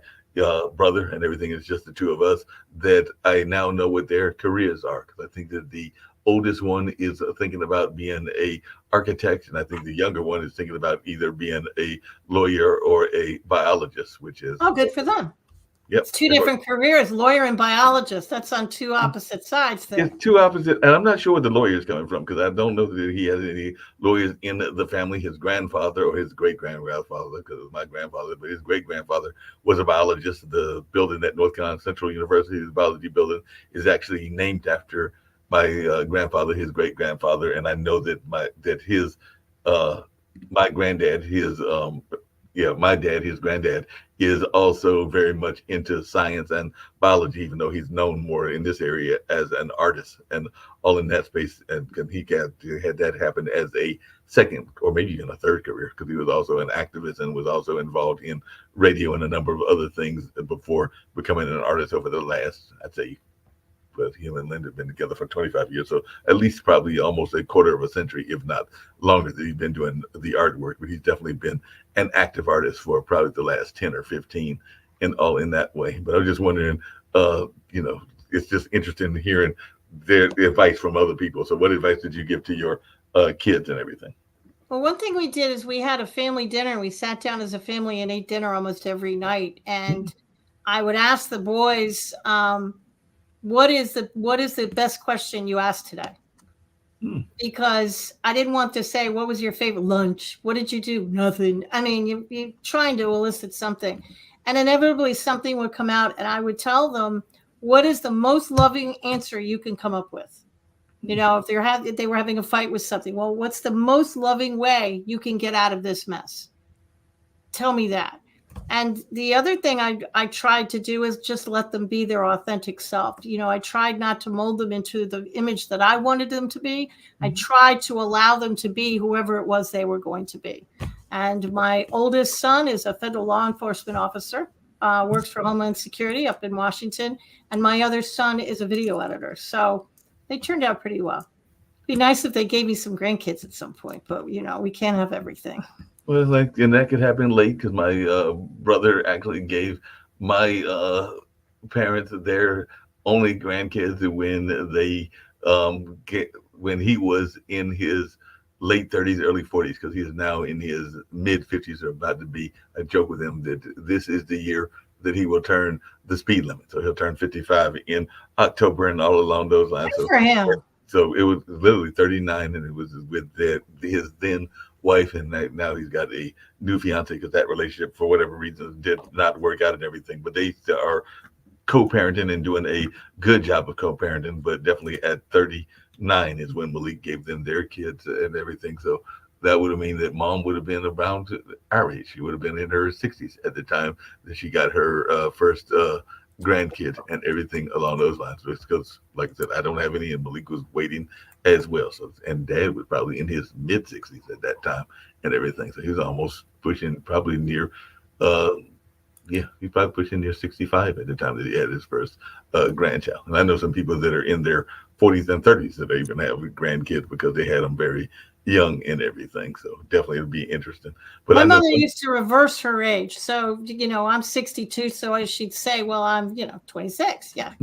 A: brother and everything. It's just the 2 of us that I now know what their careers are, because I think that the oldest one is thinking about being a architect, and I think the younger one is thinking about either being a lawyer or a biologist, which is
B: good for them.
A: Yep.
B: It's 2 different careers, lawyer and biologist. That's on 2 opposite sides there.
A: It's 2 opposite, and I'm not sure where the lawyer is coming from, because I don't know that he has any lawyers in the family. His grandfather or his great-grandfather, because it was my grandfather, but his great-grandfather was a biologist. The building at North Carolina Central University, the biology building, is actually named after my grandfather, his great-grandfather, and I know that my granddad, my dad, his granddad, is also very much into science and biology, even though he's known more in this area as an artist and all in that space. And he had that happen as a second or maybe even a third career, because he was also an activist and was also involved in radio and a number of other things before becoming an artist over the last, I'd say, but him and Linda have been together for 25 years. So at least probably almost a quarter of a century, if not longer, that he's been doing the artwork. But he's definitely been an active artist for probably the last 10 or 15. and all in that way. But I was just wondering, you know, it's just interesting hearing the advice from other people. So what advice did you give to your kids and everything?
B: Well, one thing we did is we had a family dinner. We sat down as a family and ate dinner almost every night. And I would ask the boys, what is the best question you asked today? Because I didn't want to say, what was your favorite lunch? What did you do? Nothing. I mean, you're trying to elicit something. And inevitably something would come out, and I would tell them, what is the most loving answer you can come up with? You know, if they were having a fight with something, well, what's the most loving way you can get out of this mess? Tell me that. And the other thing I tried to do is just let them be their authentic self. You know, I tried not to mold them into the image that I wanted them to be. I tried to allow them to be whoever it was they were going to be. And my oldest son is a federal law enforcement officer, works for Homeland Security up in Washington. And my other son is a video editor. So they turned out pretty well. It'd be nice if they gave me some grandkids at some point, but, you know, we can't have everything.
A: Well, like, and that could happen late because my brother actually gave my parents their only grandkids when they when he was in his late 30s, early 40s, because he is now in his mid 50s or about to be. I joke with him that this is the year that he will turn the speed limit. So he'll turn 55 in October and all along those lines.
B: Good for him.
A: So it was literally 39, and it was with his then wife, and now he's got a new fiance because that relationship, for whatever reason, did not work out and everything. But they are co-parenting and doing a good job of co-parenting. But definitely at 39 is when Malik gave them their kids and everything. So that would have mean that mom would have been around our age. She would have been in her 60s at the time that she got her first grandkid and everything along those lines. Because, like I said, I don't have any, and Malik was waiting as well. So, and Dad was probably in his mid 60s at that time and everything. So he was almost pushing, probably near, he's probably pushing near 65 at the time that he had his first grandchild. And I know some people that are in their 40s and 30s that even have grandkids because they had them very young and everything. So definitely it'll be interesting. But
B: my mother used to reverse her age. So, you know, I'm 62. So she'd say, well, I'm, 26. Yeah.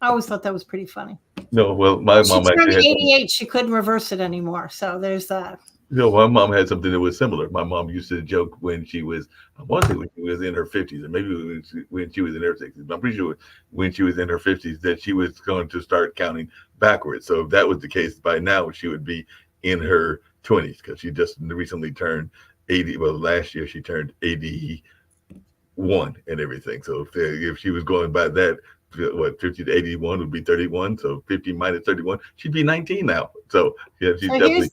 B: I always thought that was pretty funny.
A: No, well, my mom
B: actually turned 88. She couldn't reverse it anymore. So there's that.
A: My mom had something that was similar. My mom used to joke when she was, I want to say when she was in her 50s, and maybe when she was in her 60s, but I'm pretty sure when she was in her 50s that she was going to start counting backwards. So if that was the case, by now she would be in her 20s because she just recently turned 80. Well, last year she turned 81 and everything. So if she was going by that, 50 to 81 would be 31. So 50 minus 31, she'd be 19 now. So yeah, she's definitely.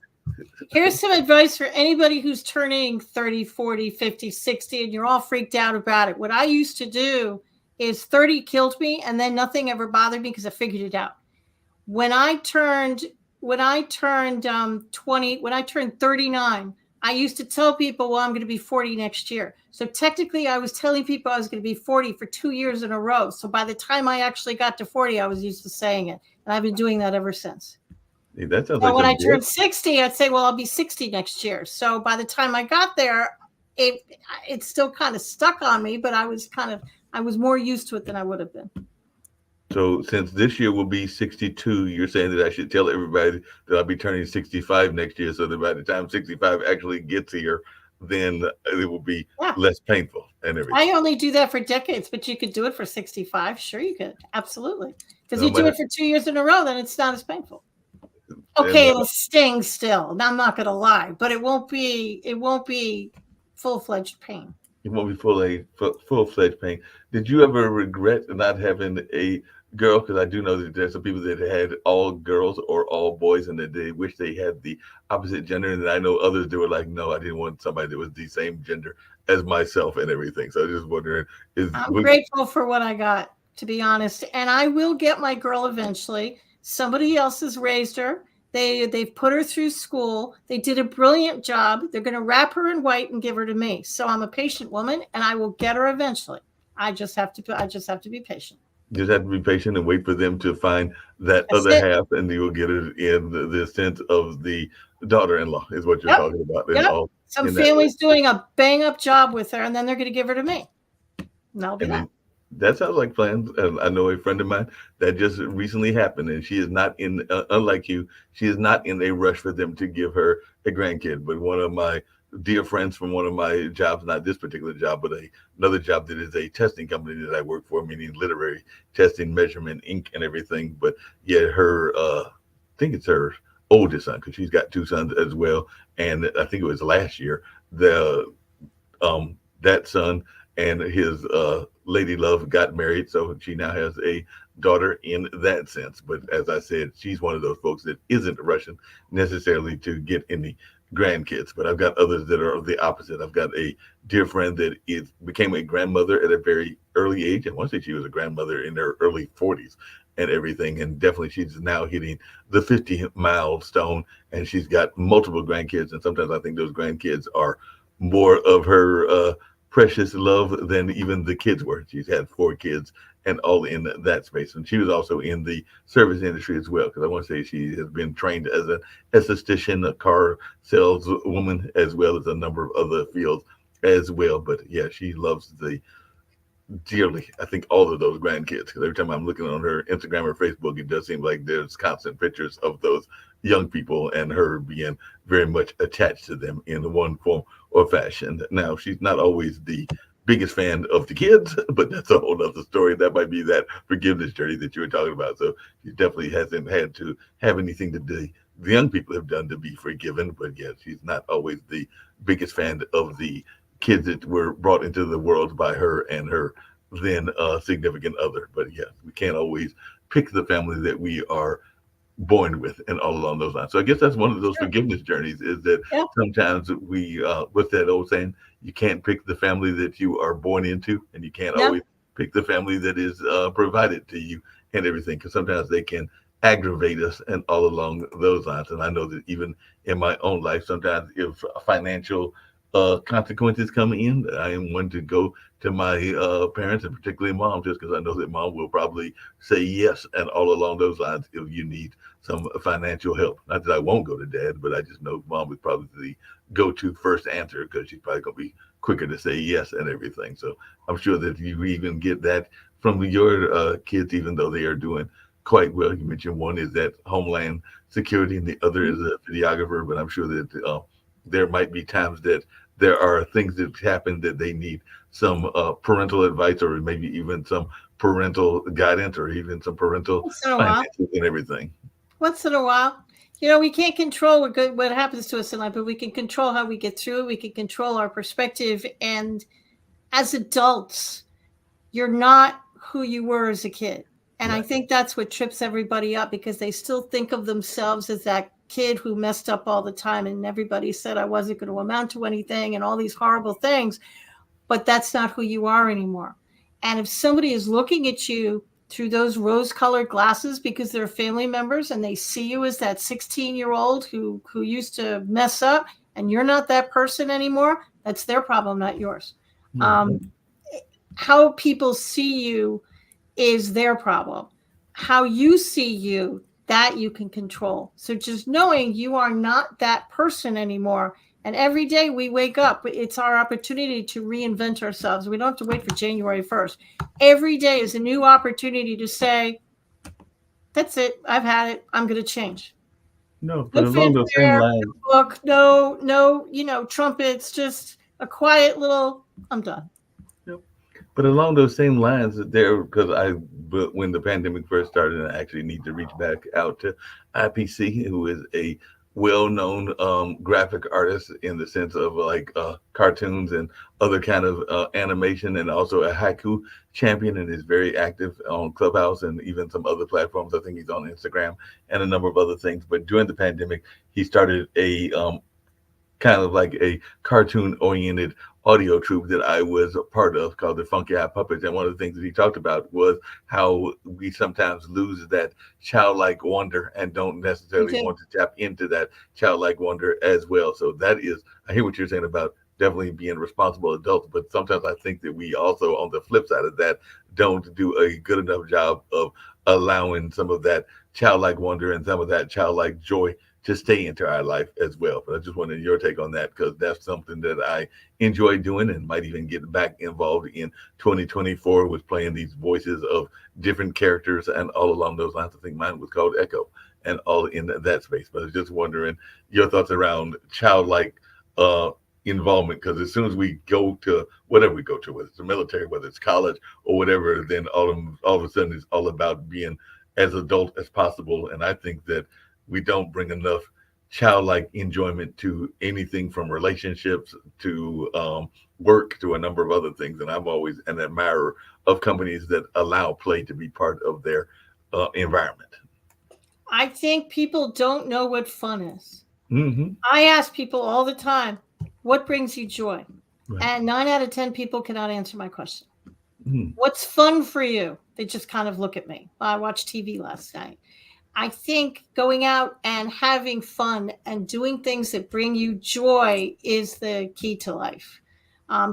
B: Here's some advice for anybody who's turning 30, 40, 50, 60, and you're all freaked out about it. What I used to do is 30 killed me, and then nothing ever bothered me because I figured it out. When I turned 39, I used to tell people, well, I'm going to be 40 next year. So technically I was telling people I was going to be 40 for 2 years in a row. So by the time I actually got to 40, I was used to saying it. And I've been doing that ever since.
A: Hey, that sounds
B: when I turned 60, I'd say, well, I'll be 60 next year. So by the time I got there, it still kind of stuck on me, but I was more used to it than I would have been.
A: So since this year will be 62, you're saying that I should tell everybody that I'll be turning 65 next year, so that by the time 65 actually gets here, then it will be less painful and everything.
B: I only do that for decades, but you could do it for 65. Sure, you could. Absolutely. Because you do it for 2 years in a row, then it's not as painful. Okay, it'll sting still. I'm not going to lie, but it won't be full-fledged pain.
A: It won't be full-fledged pain. Did you ever regret not having a girl? Because I do know that there's some people that had all girls or all boys, and that they wish they had the opposite gender. And I know others that were like, no, I didn't want somebody that was the same gender as myself and everything. So I'm just wondering.
B: I'm grateful for what I got, to be honest. And I will get my girl eventually. Somebody else has raised her. They've put her through school. They did a brilliant job. They're going to wrap her in white and give her to me. So I'm a patient woman, and I will get her eventually. I just have to be patient.
A: You just have to be patient and wait for them to find that half, and you will get it in the sense of the daughter-in-law is what you're talking about.
B: Yep. Some family's doing a bang-up job with her, and then they're going to give her to me. And that'll be
A: And
B: that.
A: then that sounds like plans. I know a friend of mine that just recently happened, and she is not in, unlike you, she is not in a rush for them to give her a grandkid. But one of my dear friends from one of my jobs, not this particular job, but another job that is a testing company that I work for, meaning literary testing, measurement, ink, and everything. But yeah, I think it's her oldest son, because she's got two sons as well. And I think it was last year, the that son and his lady love got married, so she now has a daughter in that sense. But as I said, she's one of those folks that isn't rushing necessarily to get any grandkids. But I've got others that are the opposite. I've got a dear friend that is became a grandmother at a very early age. I want to say she was a grandmother in her early 40s and everything, and definitely she's now hitting the 50 milestone, and she's got multiple grandkids, and sometimes I think those grandkids are more of her precious love than even the kids were. She's had four kids and all in that space. And she was also in the service industry as well, because I want to say she has been trained as an esthetician, a car saleswoman, as well as a number of other fields as well. But yeah, she loves the dearly, I think, all of those grandkids. Because every time I'm looking on her Instagram or Facebook, it does seem like there's constant pictures of those young people and her being very much attached to them in one form or fashion. Now, she's not always the biggest fan of the kids, but that's a whole other story. That might be that forgiveness journey that you were talking about. So she definitely hasn't had to have anything to do the young people have done to be forgiven. But yeah, she's not always the biggest fan of the kids that were brought into the world by her and her then significant other. But yeah, we can't always pick the family that we are born with and all along those lines. So I guess that's one of those
B: Sure.
A: forgiveness journeys, is that
B: Yeah.
A: sometimes we what's that old saying, you can't pick the family that you are born into, and you can't
B: Yeah.
A: always pick the family that is provided to you and everything, because sometimes they can aggravate us and all along those lines. And I know that even in my own life, sometimes if financial consequences come in, I am one to go to my parents, and particularly mom, just because I know that mom will probably say yes and all along those lines if you need some financial help. Not that I won't go to dad, but I just know mom is probably the go-to first answer, because she's probably going to be quicker to say yes and everything. So I'm sure that you even get that from your kids, even though they are doing quite well. You mentioned one is that Homeland Security, and the other is a videographer. But I'm sure that there might be times that there are things that happen that they need some parental advice, or maybe even some parental guidance, or even some parental
B: Once in a while.
A: finances and everything.
B: Once in a while. You know, we can't control what happens to us in life, but we can control how we get through it. We can control our perspective. And as adults, you're not who you were as a kid. And I
A: Right.
B: think that's what trips everybody up, because they still think of themselves as that kid who messed up all the time. And everybody said I wasn't going to amount to anything and all these horrible things. But that's not who you are anymore. And if somebody is looking at you through those rose colored glasses because they're family members and they see you as that 16-year-old who used to mess up, and you're not that person anymore, that's their problem, not yours.
A: Yeah.
B: Um, how people see you is their problem. How you see you, that you can control. So just knowing you are not that person anymore. And every day we wake up, it's our opportunity to reinvent ourselves. We don't have to wait for January 1st. Every day is a new opportunity to say, that's it. I've had it. I'm going to change.
A: No, but
B: No
A: along those same
B: fanfare,
A: lines,
B: no book, no, trumpets, just a quiet little, I'm done.
A: yep. But along those same lines, there, because but when the pandemic first started, I actually need to reach back out to IPC, who is a well-known graphic artist in the sense of like cartoons and other kind of animation, and also a haiku champion, and is very active on Clubhouse and even some other platforms. I think he's on Instagram and a number of other things. But during the pandemic, he started a kind of like a cartoon oriented audio troupe that I was a part of, called the Funky Eye Puppets. And one of the things that he talked about was how we sometimes lose that childlike wonder and don't
B: You
A: necessarily
B: did.
A: want to tap into that childlike wonder as well. So that is, I hear what you're saying about definitely being responsible adults, but sometimes I think that we also, on the flip side of that, don't do a good enough job of allowing some of that childlike wonder and some of that childlike joy to stay into our life as well. But I just wanted your take on that, because that's something that I enjoy doing and might even get back involved in 2024 with playing these voices of different characters and all along those lines. I think mine was called Echo and all in that space. But I was just wondering your thoughts around childlike involvement, because as soon as we go to whatever we go to, whether it's the military, whether it's college or whatever, then all of a sudden it's all about being as adult as possible. And I think that we don't bring enough childlike enjoyment to anything from relationships to work to a number of other things. And I'm always an admirer of companies that allow play to be part of their environment.
B: I think people don't know what fun is.
A: Mm-hmm.
B: I ask people all the time, what brings you joy?
A: Right.
B: And 9 out of 10 people cannot answer my question.
A: Mm-hmm.
B: What's fun for you? They just kind of look at me. I watched TV last night. I think going out and having fun and doing things that bring you joy is the key to life.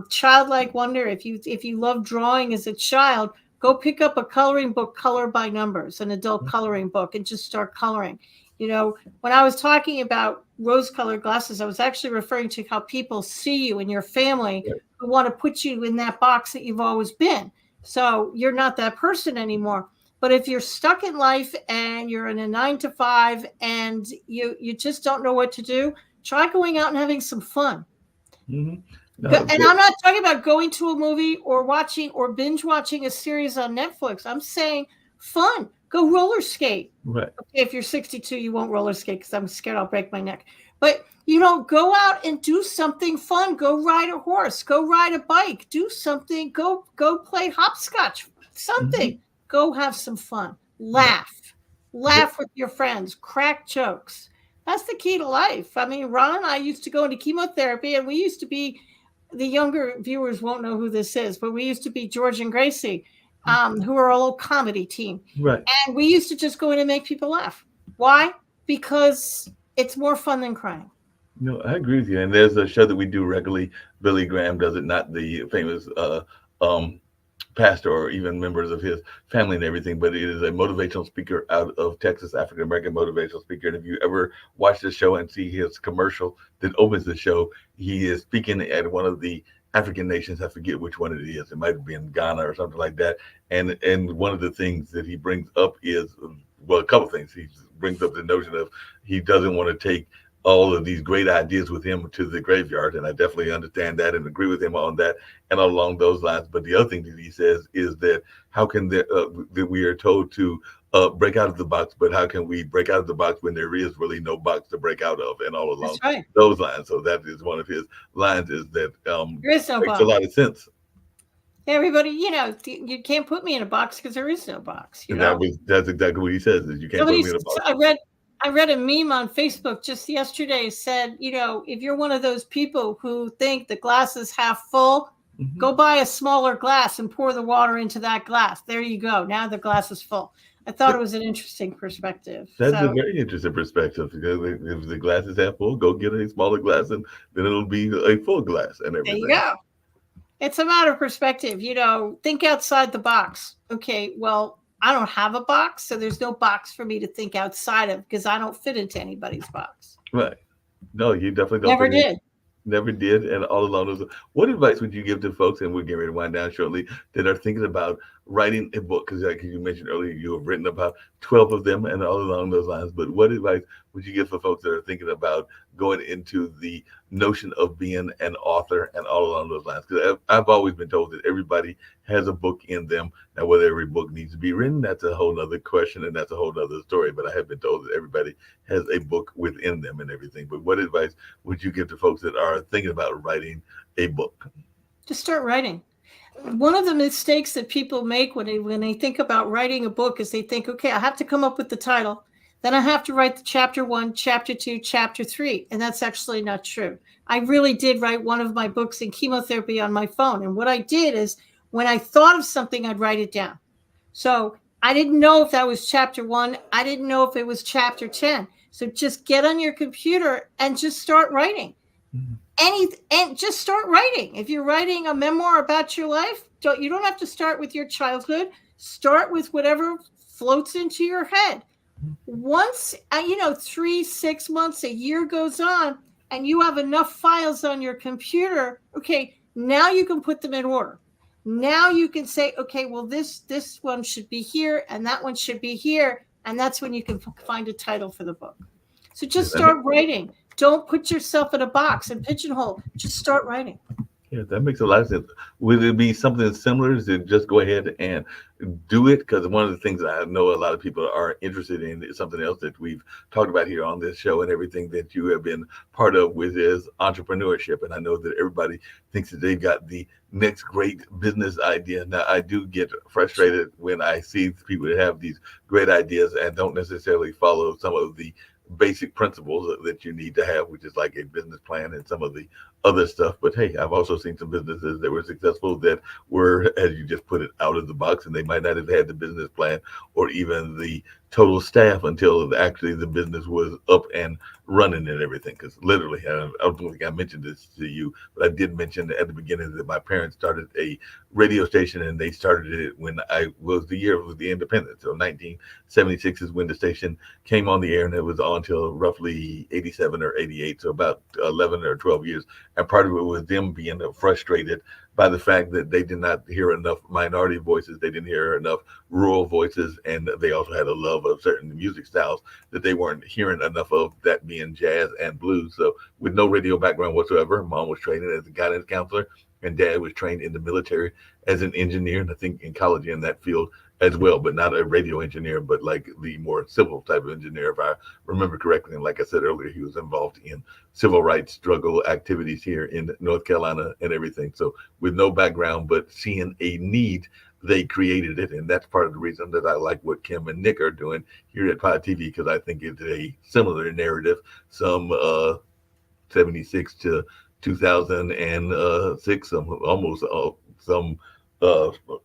B: Childlike wonder. If you love drawing as a child, go pick up a coloring book, Color by Numbers, an adult coloring book, and just start coloring. When I was talking about rose-colored glasses, I was actually referring to how people see you and your family who want to put you in that box that you've always been. So you're not that person anymore. But if you're stuck in life and you're in a 9 to 5 and you just don't know what to do, try going out and having some fun.
A: Mm-hmm. No,
B: and I'm not talking about going to a movie or watching or binge watching a series on Netflix. I'm saying fun. Go roller skate.
A: Right.
B: Okay, if you're 62, you won't roller skate because I'm scared I'll break my neck. But, go out and do something fun. Go ride a horse. Go ride a bike. Do something. Go play hopscotch. Something.
A: Mm-hmm.
B: Go have some fun. Laugh. Laugh with your friends. Crack jokes. That's the key to life. I mean, Ron and I used to go into chemotherapy, and we used to be, the younger viewers won't know who this is, but we used to be George and Gracie, who are a little comedy team.
A: Right.
B: And we used to just go in and make people laugh. Why? Because it's more fun than crying.
A: No, I agree with you. And there's a show that we do regularly. Billy Graham does it, not the famous pastor or even members of his family and everything, but it is a motivational speaker out of Texas, African-American motivational speaker. And if you ever watch the show and see his commercial that opens the show, he is speaking at one of the African nations. I forget which one it is. It might have been Ghana or something like that. And one of the things that he brings up is, well, a couple of things. He brings up the notion of he doesn't want to take all of these great ideas with him to the graveyard. And I definitely understand that and agree with him on that and along those lines. But the other thing that he says is that how can that we are told to break out of the box, but how can we break out of the box when there is really no box to break out of, and all along those lines. So that is one of his lines, is that
B: there is no
A: makes
B: box.
A: A lot of sense.
B: Everybody, you can't put me in a box because there is no box.
A: That's exactly what he says, is you can't put me in a box.
B: I read a meme on Facebook just yesterday, said, if you're one of those people who think the glass is half full, go buy a smaller glass and pour the water into that glass. There you go. Now the glass is full. I thought it was an interesting perspective.
A: That's a very interesting perspective, because if the glass is half full, go get a smaller glass and then it'll be a full glass and everything.
B: There you go. It's a matter of perspective. Think outside the box. Okay, well, I don't have a box, so there's no box for me to think outside of, because I don't fit into anybody's box.
A: Right. No, you definitely don't. Never did. And all along those, what advice would you give to folks, and we're getting ready to wind down shortly, that are thinking about writing a book? Because like you mentioned earlier, you have written about 12 of them and all along those lines. But what advice would you give for folks that are thinking about going into the notion of being an author and all along those lines? Because I've always been told that everybody has a book in them. Now, whether every book needs to be written, that's a whole nother question, and that's a whole nother story. But I have been told that everybody has a book within them and everything. But what advice would you give to folks that are thinking about writing a book?
B: Just start writing. One of the mistakes that people make when they think about writing a book is they think, okay, I have to come up with the title. Then I have to write the chapter 1, chapter 2, chapter 3. And that's actually not true. I really did write one of my books in chemotherapy on my phone. And what I did is, when I thought of something, I'd write it down. So I didn't know if that was chapter 1. I didn't know if it was chapter 10. So just get on your computer and just start writing. And just start writing. If you're writing a memoir about your life, you don't have to start with your childhood. Start with whatever floats into your head. Once, 3, 6 months, a year goes on, and you have enough files on your computer, okay, now you can put them in order. Now you can say, okay, well, this one should be here, and that one should be here, and that's when you can find a title for the book. So just start writing. Don't put yourself in a box and pigeonhole. Just start writing.
A: Yeah, that makes a lot of sense. Would it be something similar to just go ahead and do it? Because one of the things I know a lot of people are interested in is something else that we've talked about here on this show and everything that you have been part of with is entrepreneurship. And I know that everybody thinks that they've got the next great business idea. Now, I do get frustrated when I see people that have these great ideas and don't necessarily follow some of the basic principles that you need to have, which is like a business plan and some of the other stuff. But hey, I've also seen some businesses that were successful that were, as you just put it, out of the box, and they might not have had the business plan or even the total staff until actually the business was up and running and everything. Because literally, I don't think I mentioned this to you, but I did mention at the beginning that my parents started a radio station, and they started it when I was the year of the independence. So 1976 is when the station came on the air, and it was on till roughly 87 or 88, so about 11 or 12 years. And part of it was them being frustrated by the fact that they did not hear enough minority voices. They didn't hear enough rural voices. And they also had a love of certain music styles that they weren't hearing enough of, that being jazz and blues. So with no radio background whatsoever, mom was trained as a guidance counselor and dad was trained in the military as an engineer. And I think in college in that field as well, but not a radio engineer, but like the more civil type of engineer, if I remember correctly. And like I said earlier, he was involved in civil rights struggle activities here in North Carolina and everything. So with no background, but seeing a need, they created it. And that's part of the reason that I like what Kim and Nick are doing here at Pod TV, because I think it's a similar narrative. Some 76 to 2006, some almost some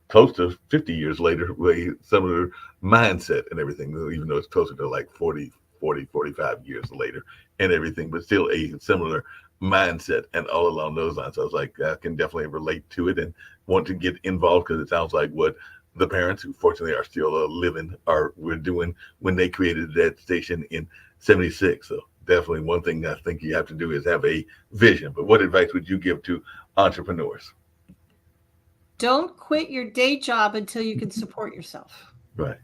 A: close to 50 years later, with a similar mindset and everything, even though it's closer to like 45 years later and everything, but still a similar mindset and all along those lines. So I was like, I can definitely relate to it and want to get involved, because it sounds like what the parents, who fortunately are still living, were doing when they created that station in 76. So definitely one thing I think you have to do is have a vision. But what advice would you give to entrepreneurs?
B: Don't quit your day job until you can support yourself.
A: Right.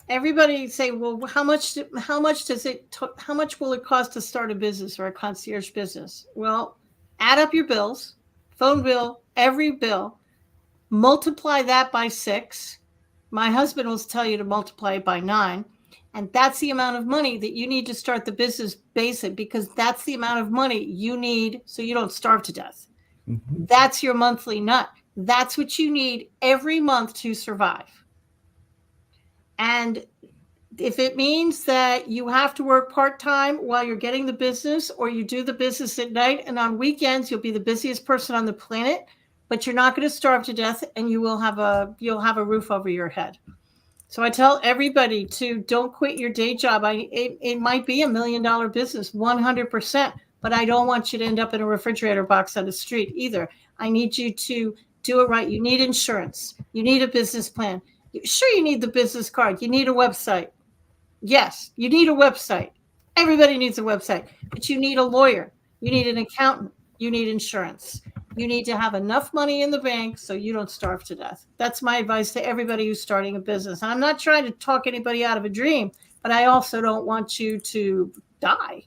B: Everybody say, well, how much will it cost to start a business or a concierge business? Well, add up your bills, phone bill, every bill, multiply that by 6. My husband will tell you to multiply it by 9. And that's the amount of money that you need to start the business basic, because that's the amount of money you need so you don't starve to death. Mm-hmm. That's your monthly nut. That's what you need every month to survive. And if it means that you have to work part-time while you're getting the business, or you do the business at night and on weekends, you'll be the busiest person on the planet, but you're not going to starve to death, and you'll have a roof over your head. So I tell everybody to don't quit your day job. It might be $1 million business, 100%, but I don't want you to end up in a refrigerator box on the street either. I need you to do it right. You need insurance. You need a business plan. Sure, you need the business card. You need a website. Yes, you need a website. Everybody needs a website, but you need a lawyer. You need an accountant. You need insurance. You need to have enough money in the bank so you don't starve to death. That's my advice to everybody who's starting a business. And I'm not trying to talk anybody out of a dream, but I also don't want you to die.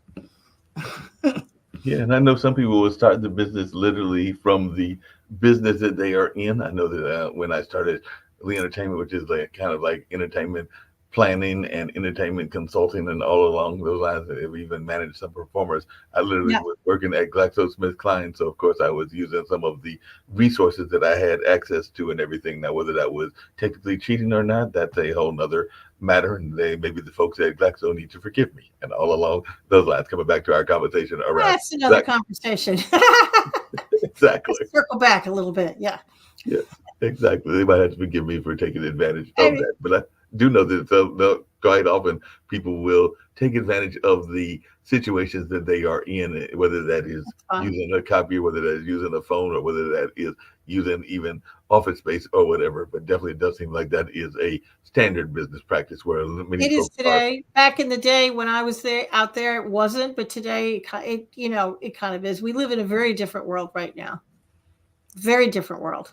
A: Yeah, and I know some people will start the business literally from the business that they are in. I know that when I started Lee Entertainment, which is like kind of like entertainment planning and entertainment consulting and all along those lines, and we even managed some performers. I literally was working at GlaxoSmithKline, so of course I was using some of the resources that I had access to and everything. Now, whether that was technically cheating or not, that's a whole nother matter, and maybe the folks at Glaxo need to forgive me. And all along those lines, coming back to our conversation around
B: that's another conversation.
A: Exactly.
B: Let's circle back a little bit. Yes,
A: exactly. They might have to forgive me for taking advantage of that, but I do know that quite often people will take advantage of the situations that they are in, whether that is using a copy, whether that is using a phone, or whether that is using even office space or whatever. But definitely it does seem like that is a standard business practice where many
B: It is
A: folks are.
B: today. Back in the day when I was there out there, it wasn't, but today it kind of is. We live in a very different world right now. Very different world.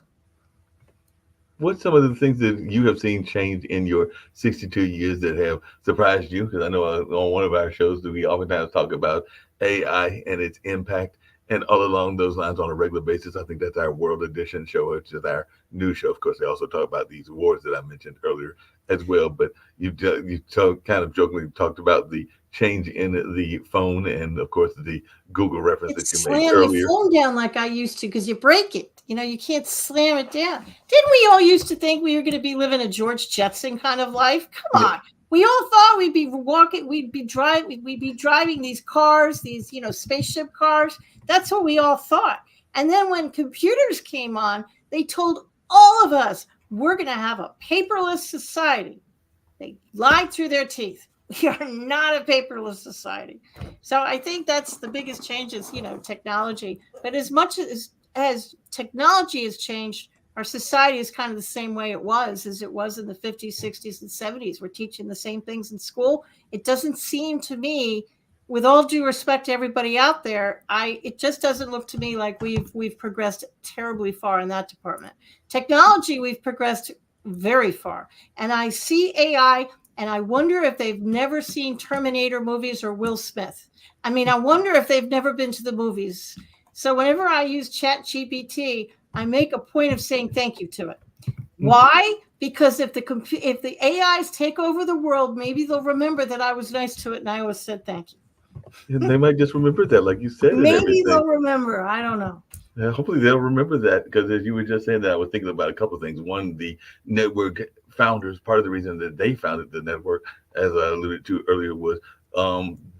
A: What's some of the things that you have seen change in your 62 years that have surprised you? Because I know on one of our shows that we oftentimes talk about AI and its impact. And all along those lines on a regular basis, I think that's our World Edition show, which is our news show. Of course, they also talk about these awards that I mentioned earlier as well. But kind of jokingly talked about the change in the phone and, of course, the Google reference that
B: It's
A: you made
B: slam your
A: earlier.
B: phone down like I used to because you break it. You can't slam it down. Didn't we all used to think we were going to be living a George Jetson kind of life? Come
A: Yeah.
B: on. We all thought we'd be walking, we'd be driving these cars, these, spaceship cars. That's what we all thought. And then when computers came on, they told all of us we're going to have a paperless society. They lied through their teeth. We are not a paperless society. So I think that's the biggest change is, technology. But as much as technology has changed, our society is kind of the same way it was as it was in the 50s, 60s, and 70s. We're teaching the same things in school. It doesn't seem to me, with all due respect to everybody out there, it just doesn't look to me like we've progressed terribly far in that department. Technology, we've progressed very far. And I see AI, and I wonder if they've never seen Terminator movies or Will Smith. I mean, I wonder if they've never been to the movies. So whenever I use ChatGPT, I make a point of saying thank you to it. Why? Because if the AIs take over the world, maybe they'll remember that I was nice to it and I always said thank you.
A: And they might just remember that, like you said, and
B: Maybe
A: everything.
B: they'll remember. I don't know.
A: Yeah, hopefully they'll remember that because as you were just saying that, I was thinking about a couple of things. One, the network founders, part of the reason that they founded the network, as I alluded to earlier, was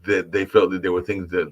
A: that they felt that there were things that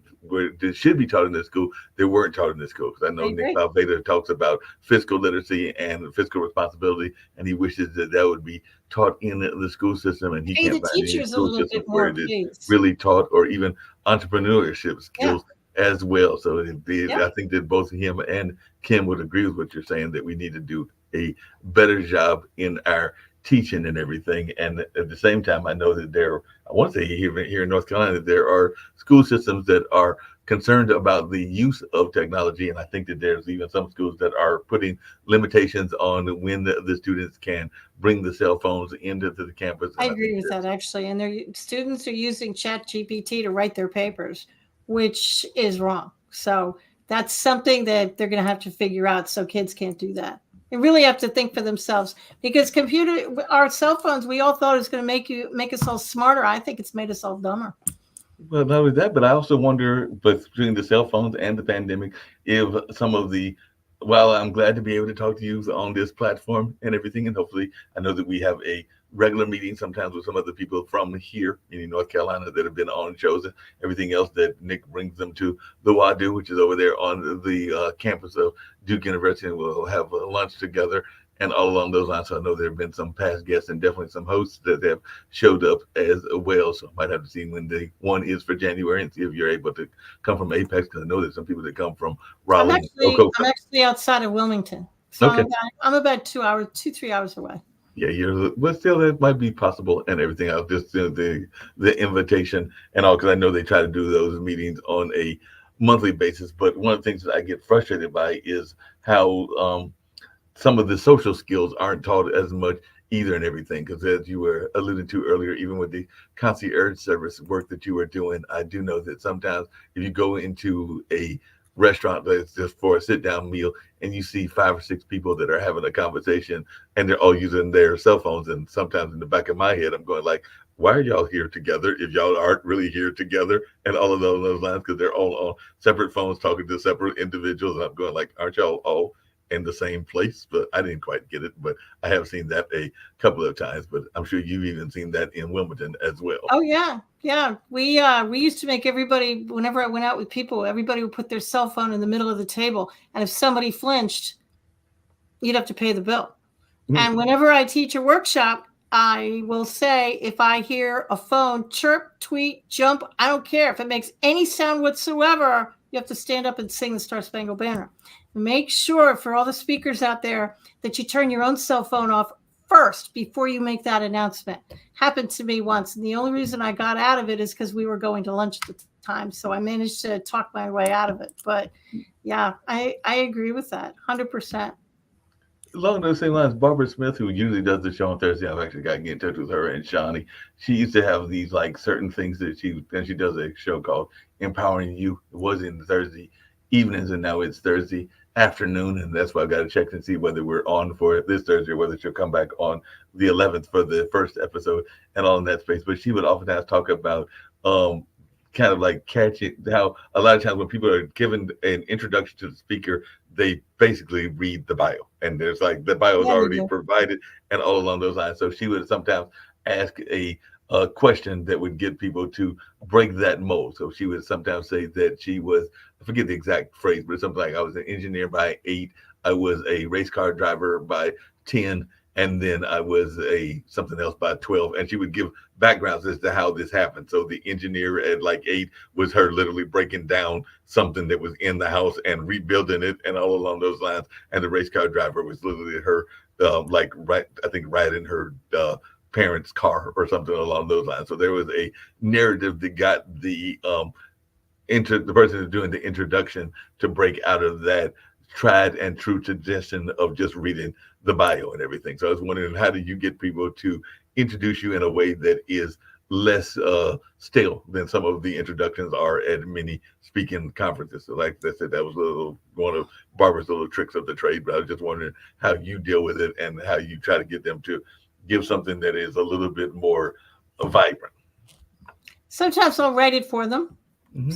A: should be taught in the school that weren't taught in the school. Because I know Nick Valveda talks about fiscal literacy and fiscal responsibility, and he wishes that that would be taught in the school system. And he can't find any school system where it is really taught, or even entrepreneurship skills. As well. So I think that both him and Kim would agree with what you're saying, that we need to do a better job in our teaching and everything. And at the same time, I know that I want to say here in North Carolina, that there are school systems that are concerned about the use of technology. And I think that there's even some schools that are putting limitations on when the students can bring the cell phones into the campus.
B: I agree with that, actually. And their students are using ChatGPT to write their papers, which is wrong. So that's something that they're going to have to figure out, so kids can't do that. They really have to think for themselves, because our cell phones, we all thought it was going to make us all smarter. I think it's made us all dumber.
A: Well, not only that, but I also wonder, between the cell phones and the pandemic, if some of well, I'm glad to be able to talk to you on this platform and everything. And hopefully I know that we have a regular meeting sometimes with some of the people from here in North Carolina that have been on shows and everything else, that Nick brings them to the WADU, which is over there on the campus of Duke University, and we'll have a lunch together and all along those lines. So I know there have been some past guests and definitely some hosts that have showed up as well. So I might have to see when the one is for January and see if you're able to come from Apex, because I know there's some people that come from Raleigh.
B: I'm actually outside of Wilmington. So okay. I'm about 2-3 hours away.
A: Yeah, but still, that might be possible and everything else. Just the invitation and all, because I know they try to do those meetings on a monthly basis. But one of the things that I get frustrated by is how some of the social skills aren't taught as much either and everything. Because as you were alluding to earlier, even with the concierge service work that you were doing, I do know that sometimes if you go into a restaurant that's just for a sit-down meal and you see 5 or 6 people that are having a conversation and they're all using their cell phones, and sometimes in the back of my head I'm going like, why are y'all here together if y'all aren't really here together? And all of those lines, because they're all on separate phones talking to separate individuals, and I'm going like, aren't y'all all in the same place? But I didn't quite get it, but I have seen that a couple of times. But I'm sure you've even seen that in Wilmington as well.
B: Oh yeah. We used to make everybody, whenever I went out with people, everybody would put their cell phone in the middle of the table, and if somebody flinched, you'd have to pay the bill. And whenever I teach a workshop, I will say, if I hear a phone chirp, tweet, jump, I don't care if it makes any sound whatsoever, you have to stand up and sing the Star Spangled Banner. make sure for all the speakers out there that you turn your own cell phone off first before you make that announcement. Happened to me once. And the only reason I got out of it is because we were going to lunch at the time. So I managed to talk my way out of it. But yeah, I agree with that 100%.
A: Along those same lines, Barbara Smith, who usually does the show on Thursday, I've actually got to get in touch with her and Shawnee. She used to have these like certain things that she does a show called Empowering You. It was in Thursday evenings, and now it's Thursday afternoon, and that's why I've got to check and see whether we're on for it this Thursday or whether she'll come back on the 11th for the first episode and all in that space. But she would oftentimes talk about kind of like catching how a lot of times when people are given an introduction to the speaker, they basically read the bio, and there's like the bio is already provided and all along those lines. So she would sometimes ask a question that would get people to break that mold. So she would sometimes say that she was, I forget the exact phrase, but something like, I was an engineer by 8, I was a race car driver by 10, and then I was a something else by 12. And she would give backgrounds as to how this happened. So the engineer at like 8 was her literally breaking down something that was in the house and rebuilding it and all along those lines. And the race car driver was literally her, right in her parents' car or something along those lines. So there was a narrative that got the person who's doing the introduction to break out of that tried and true tradition of just reading the bio and everything. So I was wondering, how do you get people to introduce you in a way that is less stale than some of the introductions are at many speaking conferences? So like I said, that was one of Barbara's little tricks of the trade, but I was just wondering how you deal with it and how you try to get them to give something that is a little bit more vibrant.
B: Sometimes I'll write it for them.
A: Mm-hmm.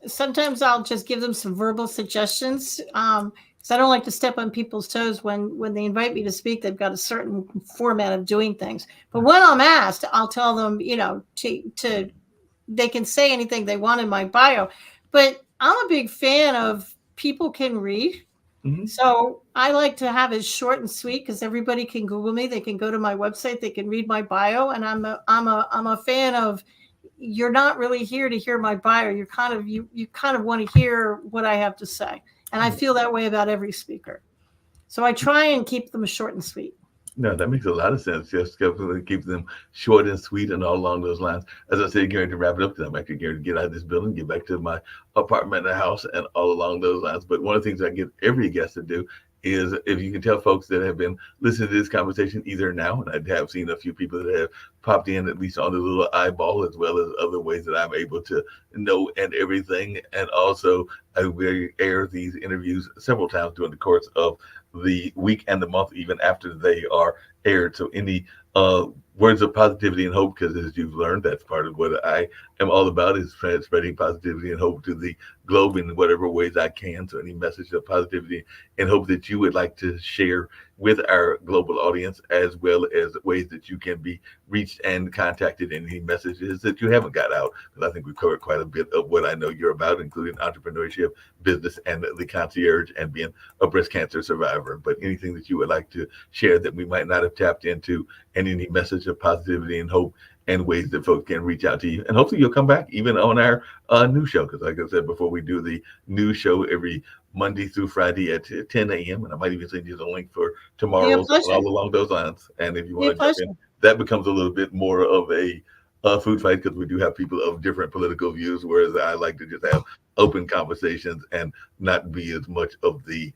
B: Sometimes I'll just give them some verbal suggestions. Because I don't like to step on people's toes when they invite me to speak. They've got a certain format of doing things. But when I'm asked, I'll tell them, to they can say anything they want in my bio. But I'm a big fan of people can read. Mm-hmm. So I like to have it short and sweet because everybody can Google me. They can go to my website. They can read my bio. And I'm a fan of, you're not really here to hear my bio. You kind of want to hear what I have to say. And I feel that way about every speaker. So I try and keep them short and sweet.
A: No, that makes a lot of sense. Just keep them short and sweet and all along those lines. As I said, getting to wrap it up, because I'm actually getting to get out of this building, get back to my apartment and house and all along those lines. But one of the things I get every guest to do is, if you can tell folks that have been listening to this conversation either now, and I have seen a few people that have popped in at least on the little eyeball, as well as other ways that I'm able to know and everything. And also I will air these interviews several times during the course of the week and the month, even after they are aired. So any words of positivity and hope, because as you've learned, that's part of what I am all about, is spreading positivity and hope to the globe in whatever ways I can. So any message of positivity and hope that you would like to share with our global audience, as well as ways that you can be reached and contacted, and any messages that you haven't got out, because I think we've covered quite a bit of what I know you're about, including entrepreneurship, business, and the concierge, and being a breast cancer survivor. But anything that you would like to share that we might not have tapped into, and any message of positivity and hope, and ways that folks can reach out to you. And hopefully you'll come back even on our new show, because like I said before, we do the new show every Monday through Friday at 10 a.m. And I might even send you the link for tomorrow, all along those lines. And if you want to jump in, that becomes a little bit more of a food fight, because we do have people of different political views, whereas I like to just have open conversations and not be as much of the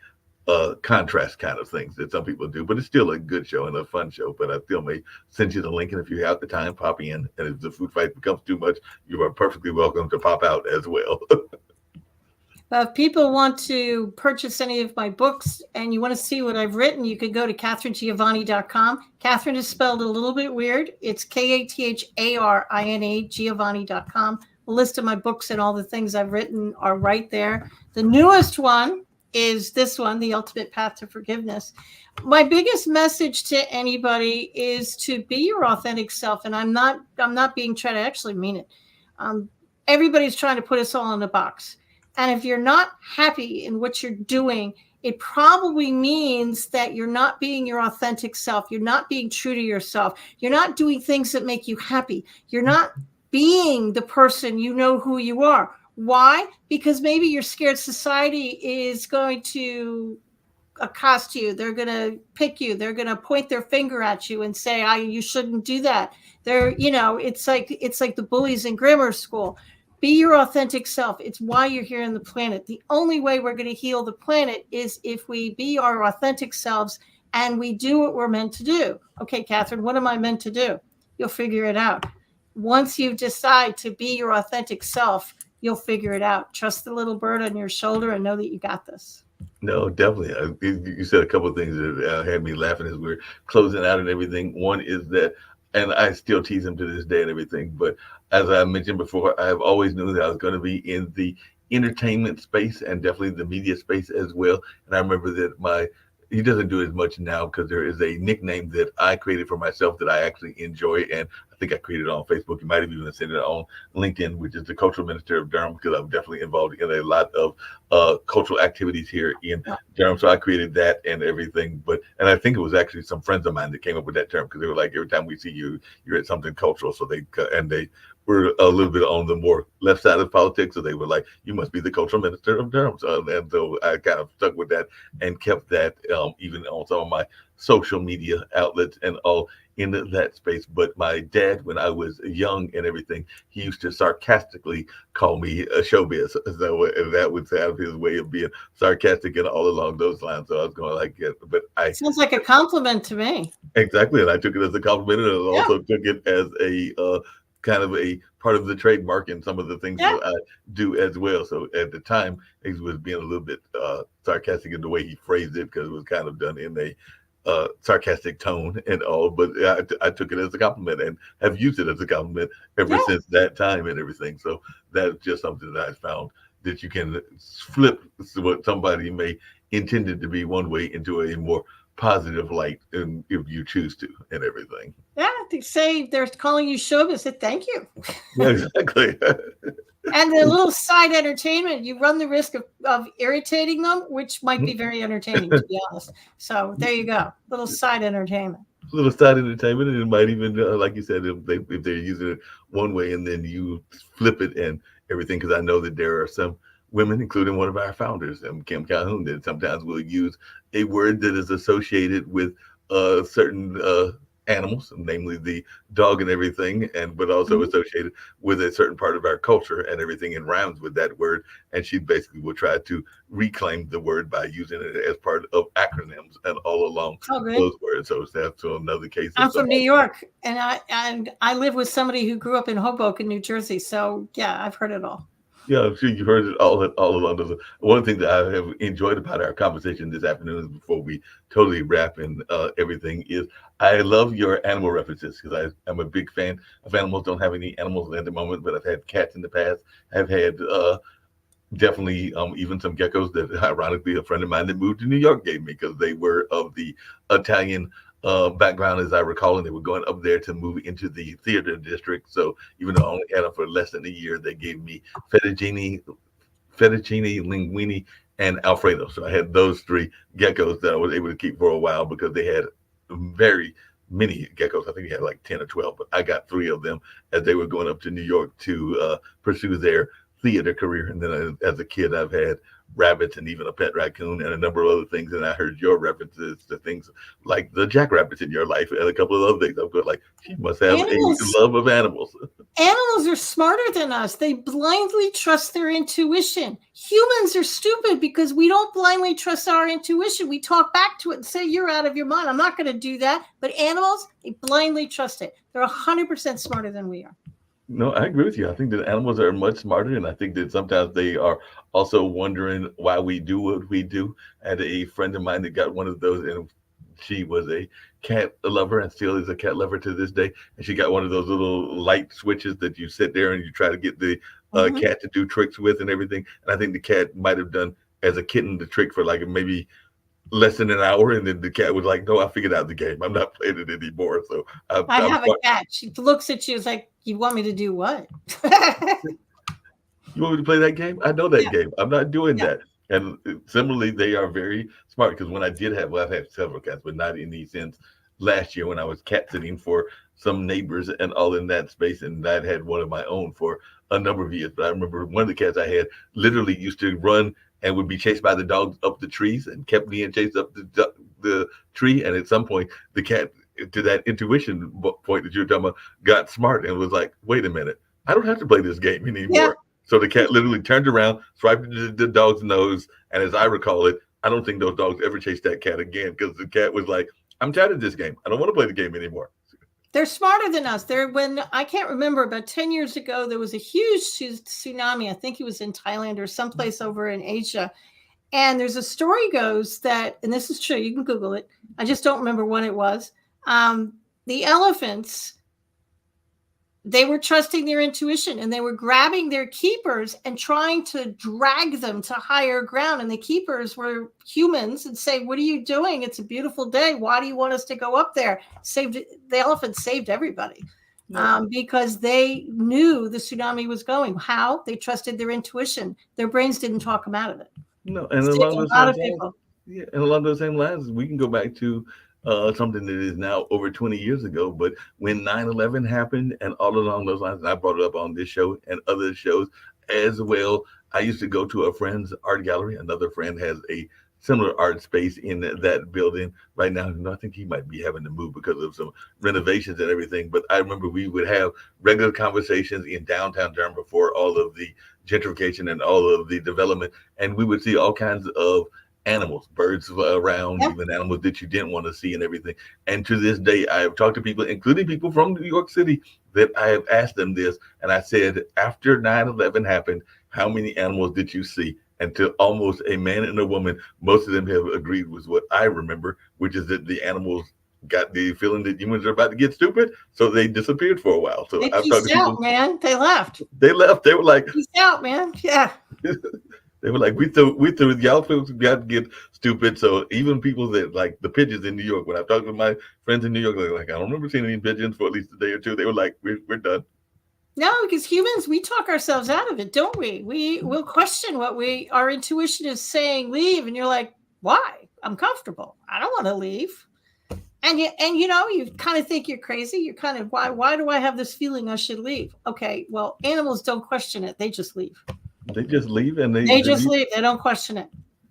A: contrast kind of things that some people do. But it's still a good show and a fun show. But I still may send you the link, and if you have the time, pop in. And if the food fight becomes too much, you are perfectly welcome to pop out as well.
B: If people want to purchase any of my books and you want to see what I've written, you can go to KatherineGiovanni.com. Catherine is spelled a little bit weird. It's KATHARINE, Giovanni.com. A list of my books and all the things I've written are right there. The newest one is this one, The Ultimate Path to Forgiveness. My biggest message to anybody is to be your authentic self. And I'm not being tried. I actually mean it. Everybody's trying to put us all in a box. And if you're not happy in what you're doing, it probably means that you're not being your authentic self. You're not being true to yourself. You're not doing things that make you happy. You're not being the person you know who you are. Why? Because maybe you're scared society is going to accost you. They're going to pick you. They're going to point their finger at you and say, you shouldn't do that. It's like the bullies in grammar school. Be your authentic self. It's why you're here on the planet. The only way we're going to heal the planet is if we be our authentic selves and we do what we're meant to do. Okay, Catherine, what am I meant to do? You'll figure it out. Once you decide to be your authentic self, you'll figure it out. Trust the little bird on your shoulder and know that you got this.
A: No, definitely. You said a couple of things that had me laughing as we're closing out and everything. One is that, and I still tease him to this day and everything, but as I mentioned before, I've always knew that I was going to be in the entertainment space and definitely the media space as well. And I remember that he doesn't do as much now because there is a nickname that I created for myself that I actually enjoy. And I think I created it on Facebook. You might have even seen it on LinkedIn, which is the Cultural Minister of Durham, because I'm definitely involved in a lot of cultural activities here in Durham. So I created that and everything. And I think it was actually some friends of mine that came up with that term, because they were like, every time we see you, you're at something cultural. So they were a little bit on the more left side of politics. So they were like, you must be the Cultural Minister of Durham. So I kind of stuck with that and kept that even on some of my social media outlets and all in that space. But my dad, when I was young and everything, he used to sarcastically call me a showbiz. So that would sound his way of being sarcastic and all along those lines. So I was going like, yeah, but
B: sounds like a compliment to me.
A: Exactly. And I took it as a compliment, and I also took it as a kind of a part of the trademark and some of the things that I do as well. So at the time, he was being a little bit sarcastic in the way he phrased it, because it was kind of done in a sarcastic tone and all. But I took it as a compliment and have used it as a compliment ever since that time and everything. So that's just something that I found, that you can flip what somebody may intended to be one way into a more positive light, and if you choose to and everything.
B: Yeah, they say they're calling you showbiz. Said thank you.
A: Yeah, exactly.
B: And the little side entertainment, you run the risk of irritating them, which might be very entertaining, to be honest. So there you go, little side entertainment.
A: Little side entertainment, and it might even, like you said, if they're using it one way and then you flip it and everything. Because I know that there are some women, including one of our founders, Kim Calhoun, that sometimes will use a word that is associated with certain animals, namely the dog and everything, but also associated with a certain part of our culture and everything, and rhymes with that word. And she basically will try to reclaim the word by using it as part of acronyms and all along those words. So that's another case.
B: I'm from New York, and I live with somebody who grew up in Hoboken, New Jersey. So yeah, I've heard it all.
A: Yeah, I'm sure you've heard it all along those. One thing that I have enjoyed about our conversation this afternoon, before we totally wrap in everything, is I love your animal references, because I'm a big fan of animals. Don't have any animals at the moment, but I've had cats in the past. I've had definitely even some geckos that, ironically, a friend of mine that moved to New York gave me, because they were of the Italian background, as I recall, and they were going up there to move into the theater district. So even though I only had them for less than a year, they gave me fettuccine, linguine, and Alfredo. So I had those three geckos that I was able to keep for a while, because they had very many geckos. I think they had like 10 or 12, but I got 3 of them as they were going up to New York to pursue their theater career. And then as a kid, I've had rabbits and even a pet raccoon and a number of other things. And I heard your references to things like the jackrabbits in your life and a couple of other things. I'm going like, she must have a love of animals.
B: Animals are smarter than us. They blindly trust their intuition. Humans are stupid because we don't blindly trust our intuition. We talk back to it and say, you're out of your mind. I'm not going to do that. But animals, they blindly trust it. They're 100% smarter than we are.
A: No, I agree with you. I think that animals are much smarter, and I think that sometimes they are also wondering why we do what we do. I had a friend of mine that got one of those, and she was a cat lover and still is a cat lover to this day. And she got one of those little light switches that you sit there and you try to get the cat to do tricks with and everything. And I think the cat might have done, as a kitten, the trick for like maybe less than an hour, and then the cat was like, no, I figured out the game. I'm not playing it anymore. So
B: I have a cat. She looks at you, it's like, you want me to do what?
A: You want me to play that game? I know that game. I'm not doing that. And similarly, they are very smart, because when I did have, I've had several cats, but not in the sense last year when I was cat sitting for some neighbors and all in that space, and I'd had one of my own for a number of years. But I remember one of the cats I had literally used to run and would be chased by the dogs up the trees and kept being chased up the tree. And at some point, the cat, to that intuition point that you were talking about, got smart and was like, wait a minute, I don't have to play this game anymore.
B: Yeah.
A: So the cat literally turned around, swiped the dog's nose, and as I recall it, I don't think those dogs ever chased that cat again because the cat was like, I'm tired of this game. I don't want to play the game anymore.
B: They're smarter than us. When I can't remember, about 10 years ago, there was a huge tsunami. I think it was in Thailand or someplace over in Asia. And there's a story goes that, and this is true, you can Google it. I just don't remember when it was. The elephants, they were trusting their intuition and they were grabbing their keepers and trying to drag them to higher ground. And the keepers were humans and say, what are you doing? It's a beautiful day. Why do you want us to go up there? The elephants saved everybody because they knew the tsunami was going. How? They trusted their intuition. Their brains didn't talk them out of it.
A: No, and along those same lines, we can go back to something that is now over 20 years ago. But when 9/11 happened and all along those lines, and I brought it up on this show and other shows as well, I used to go to a friend's art gallery. Another friend has a similar art space in that building right now. I think he might be having to move because of some renovations and everything. But I remember we would have regular conversations in downtown Durham before all of the gentrification and all of the development. And we would see all kinds of animals, birds around, even animals that you didn't want to see and everything. And to this day, I have talked to people, including people from New York City, that I have asked them this. And I said, after 9/11 happened, how many animals did you see? And to almost a man and a woman, most of them have agreed with what I remember, which is that the animals got the feeling that humans are about to get stupid, so they disappeared for a while. So
B: I've talked to people, man. They left.
A: They left. They were like,
B: peace out, man. Yeah.
A: They were like, we threw y'all folks got to get stupid. So even people that like the pigeons in New York, when I talked to my friends in New York, they're like, I don't remember seeing any pigeons for at least a day or two. They were like, we're done.
B: No, because humans, we talk ourselves out of it, don't we? We will question what our intuition is saying, leave. And you're like, why? I'm comfortable. I don't want to leave. And you kind of think you're crazy. You're kind of, why do I have this feeling I should leave? Okay, well, animals don't question it. They just leave.
A: They just leave and
B: they just leave. They don't question it.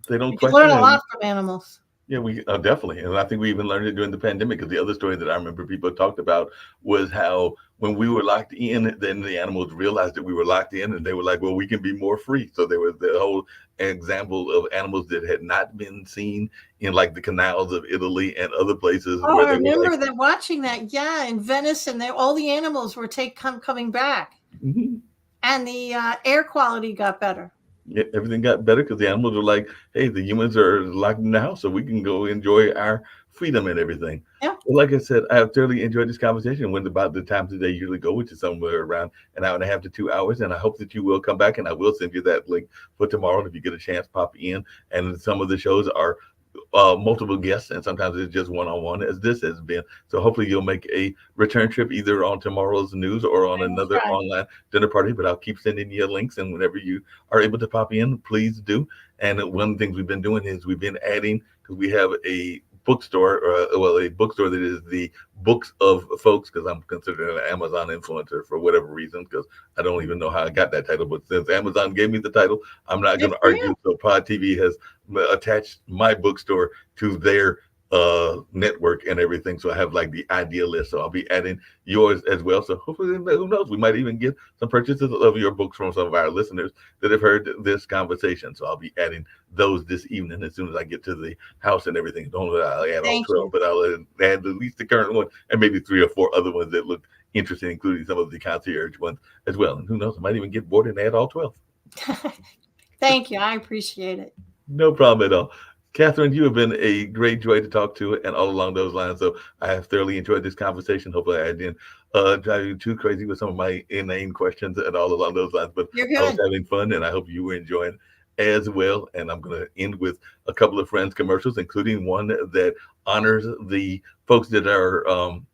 A: They don't
B: question it. You learn a lot from animals.
A: Yeah, we definitely. And I think we even learned it during the pandemic, because the other story that I remember people talked about was how when we were locked in, then the animals realized that we were locked in and they were like, well, we can be more free. So there was the whole example of animals that had not been seen in like the canals of Italy and other places.
B: Oh, I remember that watching that. Yeah, in Venice, and all the animals were coming back. Mm-hmm. And the air quality got better.
A: Yeah, everything got better because the animals were like, hey, the humans are locked in the house, so we can go enjoy our freedom and everything. Yeah. Well, like I said, I have thoroughly enjoyed this conversation. Went about the time today usually go, which is somewhere around an hour and a half to 2 hours. And I hope that you will come back, and I will send you that link for tomorrow. If you get a chance, pop in. And some of the shows are multiple guests, and sometimes it's just one-on-one, as this has been. So hopefully you'll make a return trip either on tomorrow's news or on another online dinner party. But I'll keep sending you links, and whenever you are able to pop in, please do. And one of the things we've been doing is we've been adding, because we have a bookstore, a bookstore that is the books of folks, because I'm considered an Amazon influencer for whatever reason, because I don't even know how I got that title, but since Amazon gave me the title, I'm not going to argue. So Pod TV has attached my bookstore to their network and everything. So I have like the idea list. So I'll be adding yours as well. So hopefully, who knows, we might even get some purchases of your books from some of our listeners that have heard this conversation. So I'll be adding those this evening as soon as I get to the house and everything. Don't let I'll add all 12, but I'll add at least the current one and maybe 3 or 4 other ones that look interesting, including some of the concierge ones as well. And who knows, I might even get bored and add all 12.
B: Thank you. I appreciate it.
A: No problem at all. Catherine, you have been a great joy to talk to, and all along those lines. So I have thoroughly enjoyed this conversation. Hopefully I didn't drive you too crazy with some of my inane questions and all along those lines, but I was having fun, and I hope you were enjoying as well. And I'm going to end with a couple of Friends commercials, including one that honors the folks that are,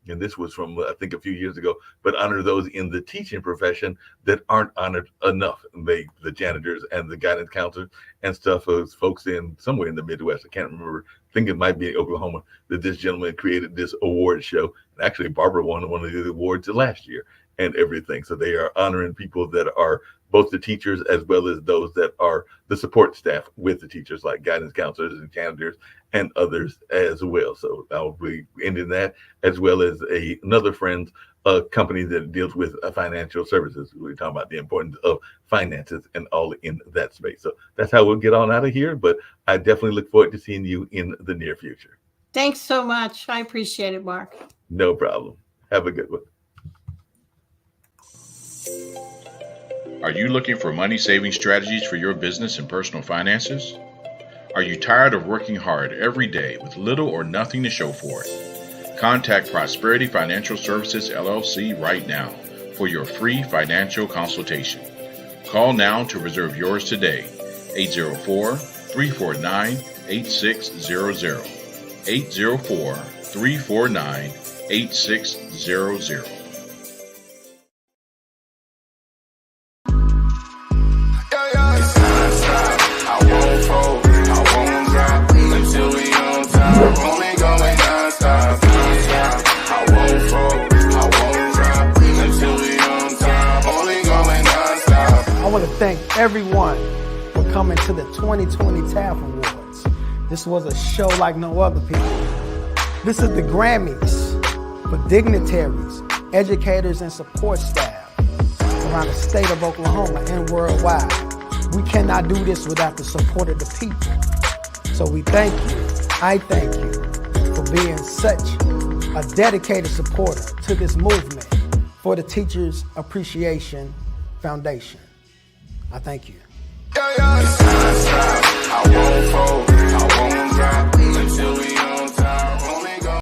A: and this was from, I think, a few years ago, but honor those in the teaching profession that aren't honored enough. The janitors and the guidance counselors and stuff, as folks in somewhere in the Midwest, I can't remember, I think it might be in Oklahoma, that this gentleman created this award show. And actually, Barbara won one of the awards last year and everything. So they are honoring people that are both the teachers as well as those that are the support staff with the teachers, like guidance counselors and janitors and others as well. So I'll be ending that, as well as another friend's company that deals with financial services. We're talking about the importance of finances and all in that space. So that's how we'll get on out of here. But I definitely look forward to seeing you in the near future.
B: Thanks so much. I appreciate it, Mark.
A: No problem. Have a good one.
C: Are you looking for money-saving strategies for your business and personal finances? Are you tired of working hard every day with little or nothing to show for it? Contact Prosperity Financial Services, LLC right now for your free financial consultation. Call now to reserve yours today, 804-349-8600, 804-349-8600.
D: Thank everyone for coming to the 2020 TAF Awards. This was a show like no other, people. This is the Grammys for dignitaries, educators, and support staff around the state of Oklahoma and worldwide. We cannot do this without the support of the people. So we thank you. I thank you for being such a dedicated supporter to this movement for the Teachers Appreciation Foundation. I thank you.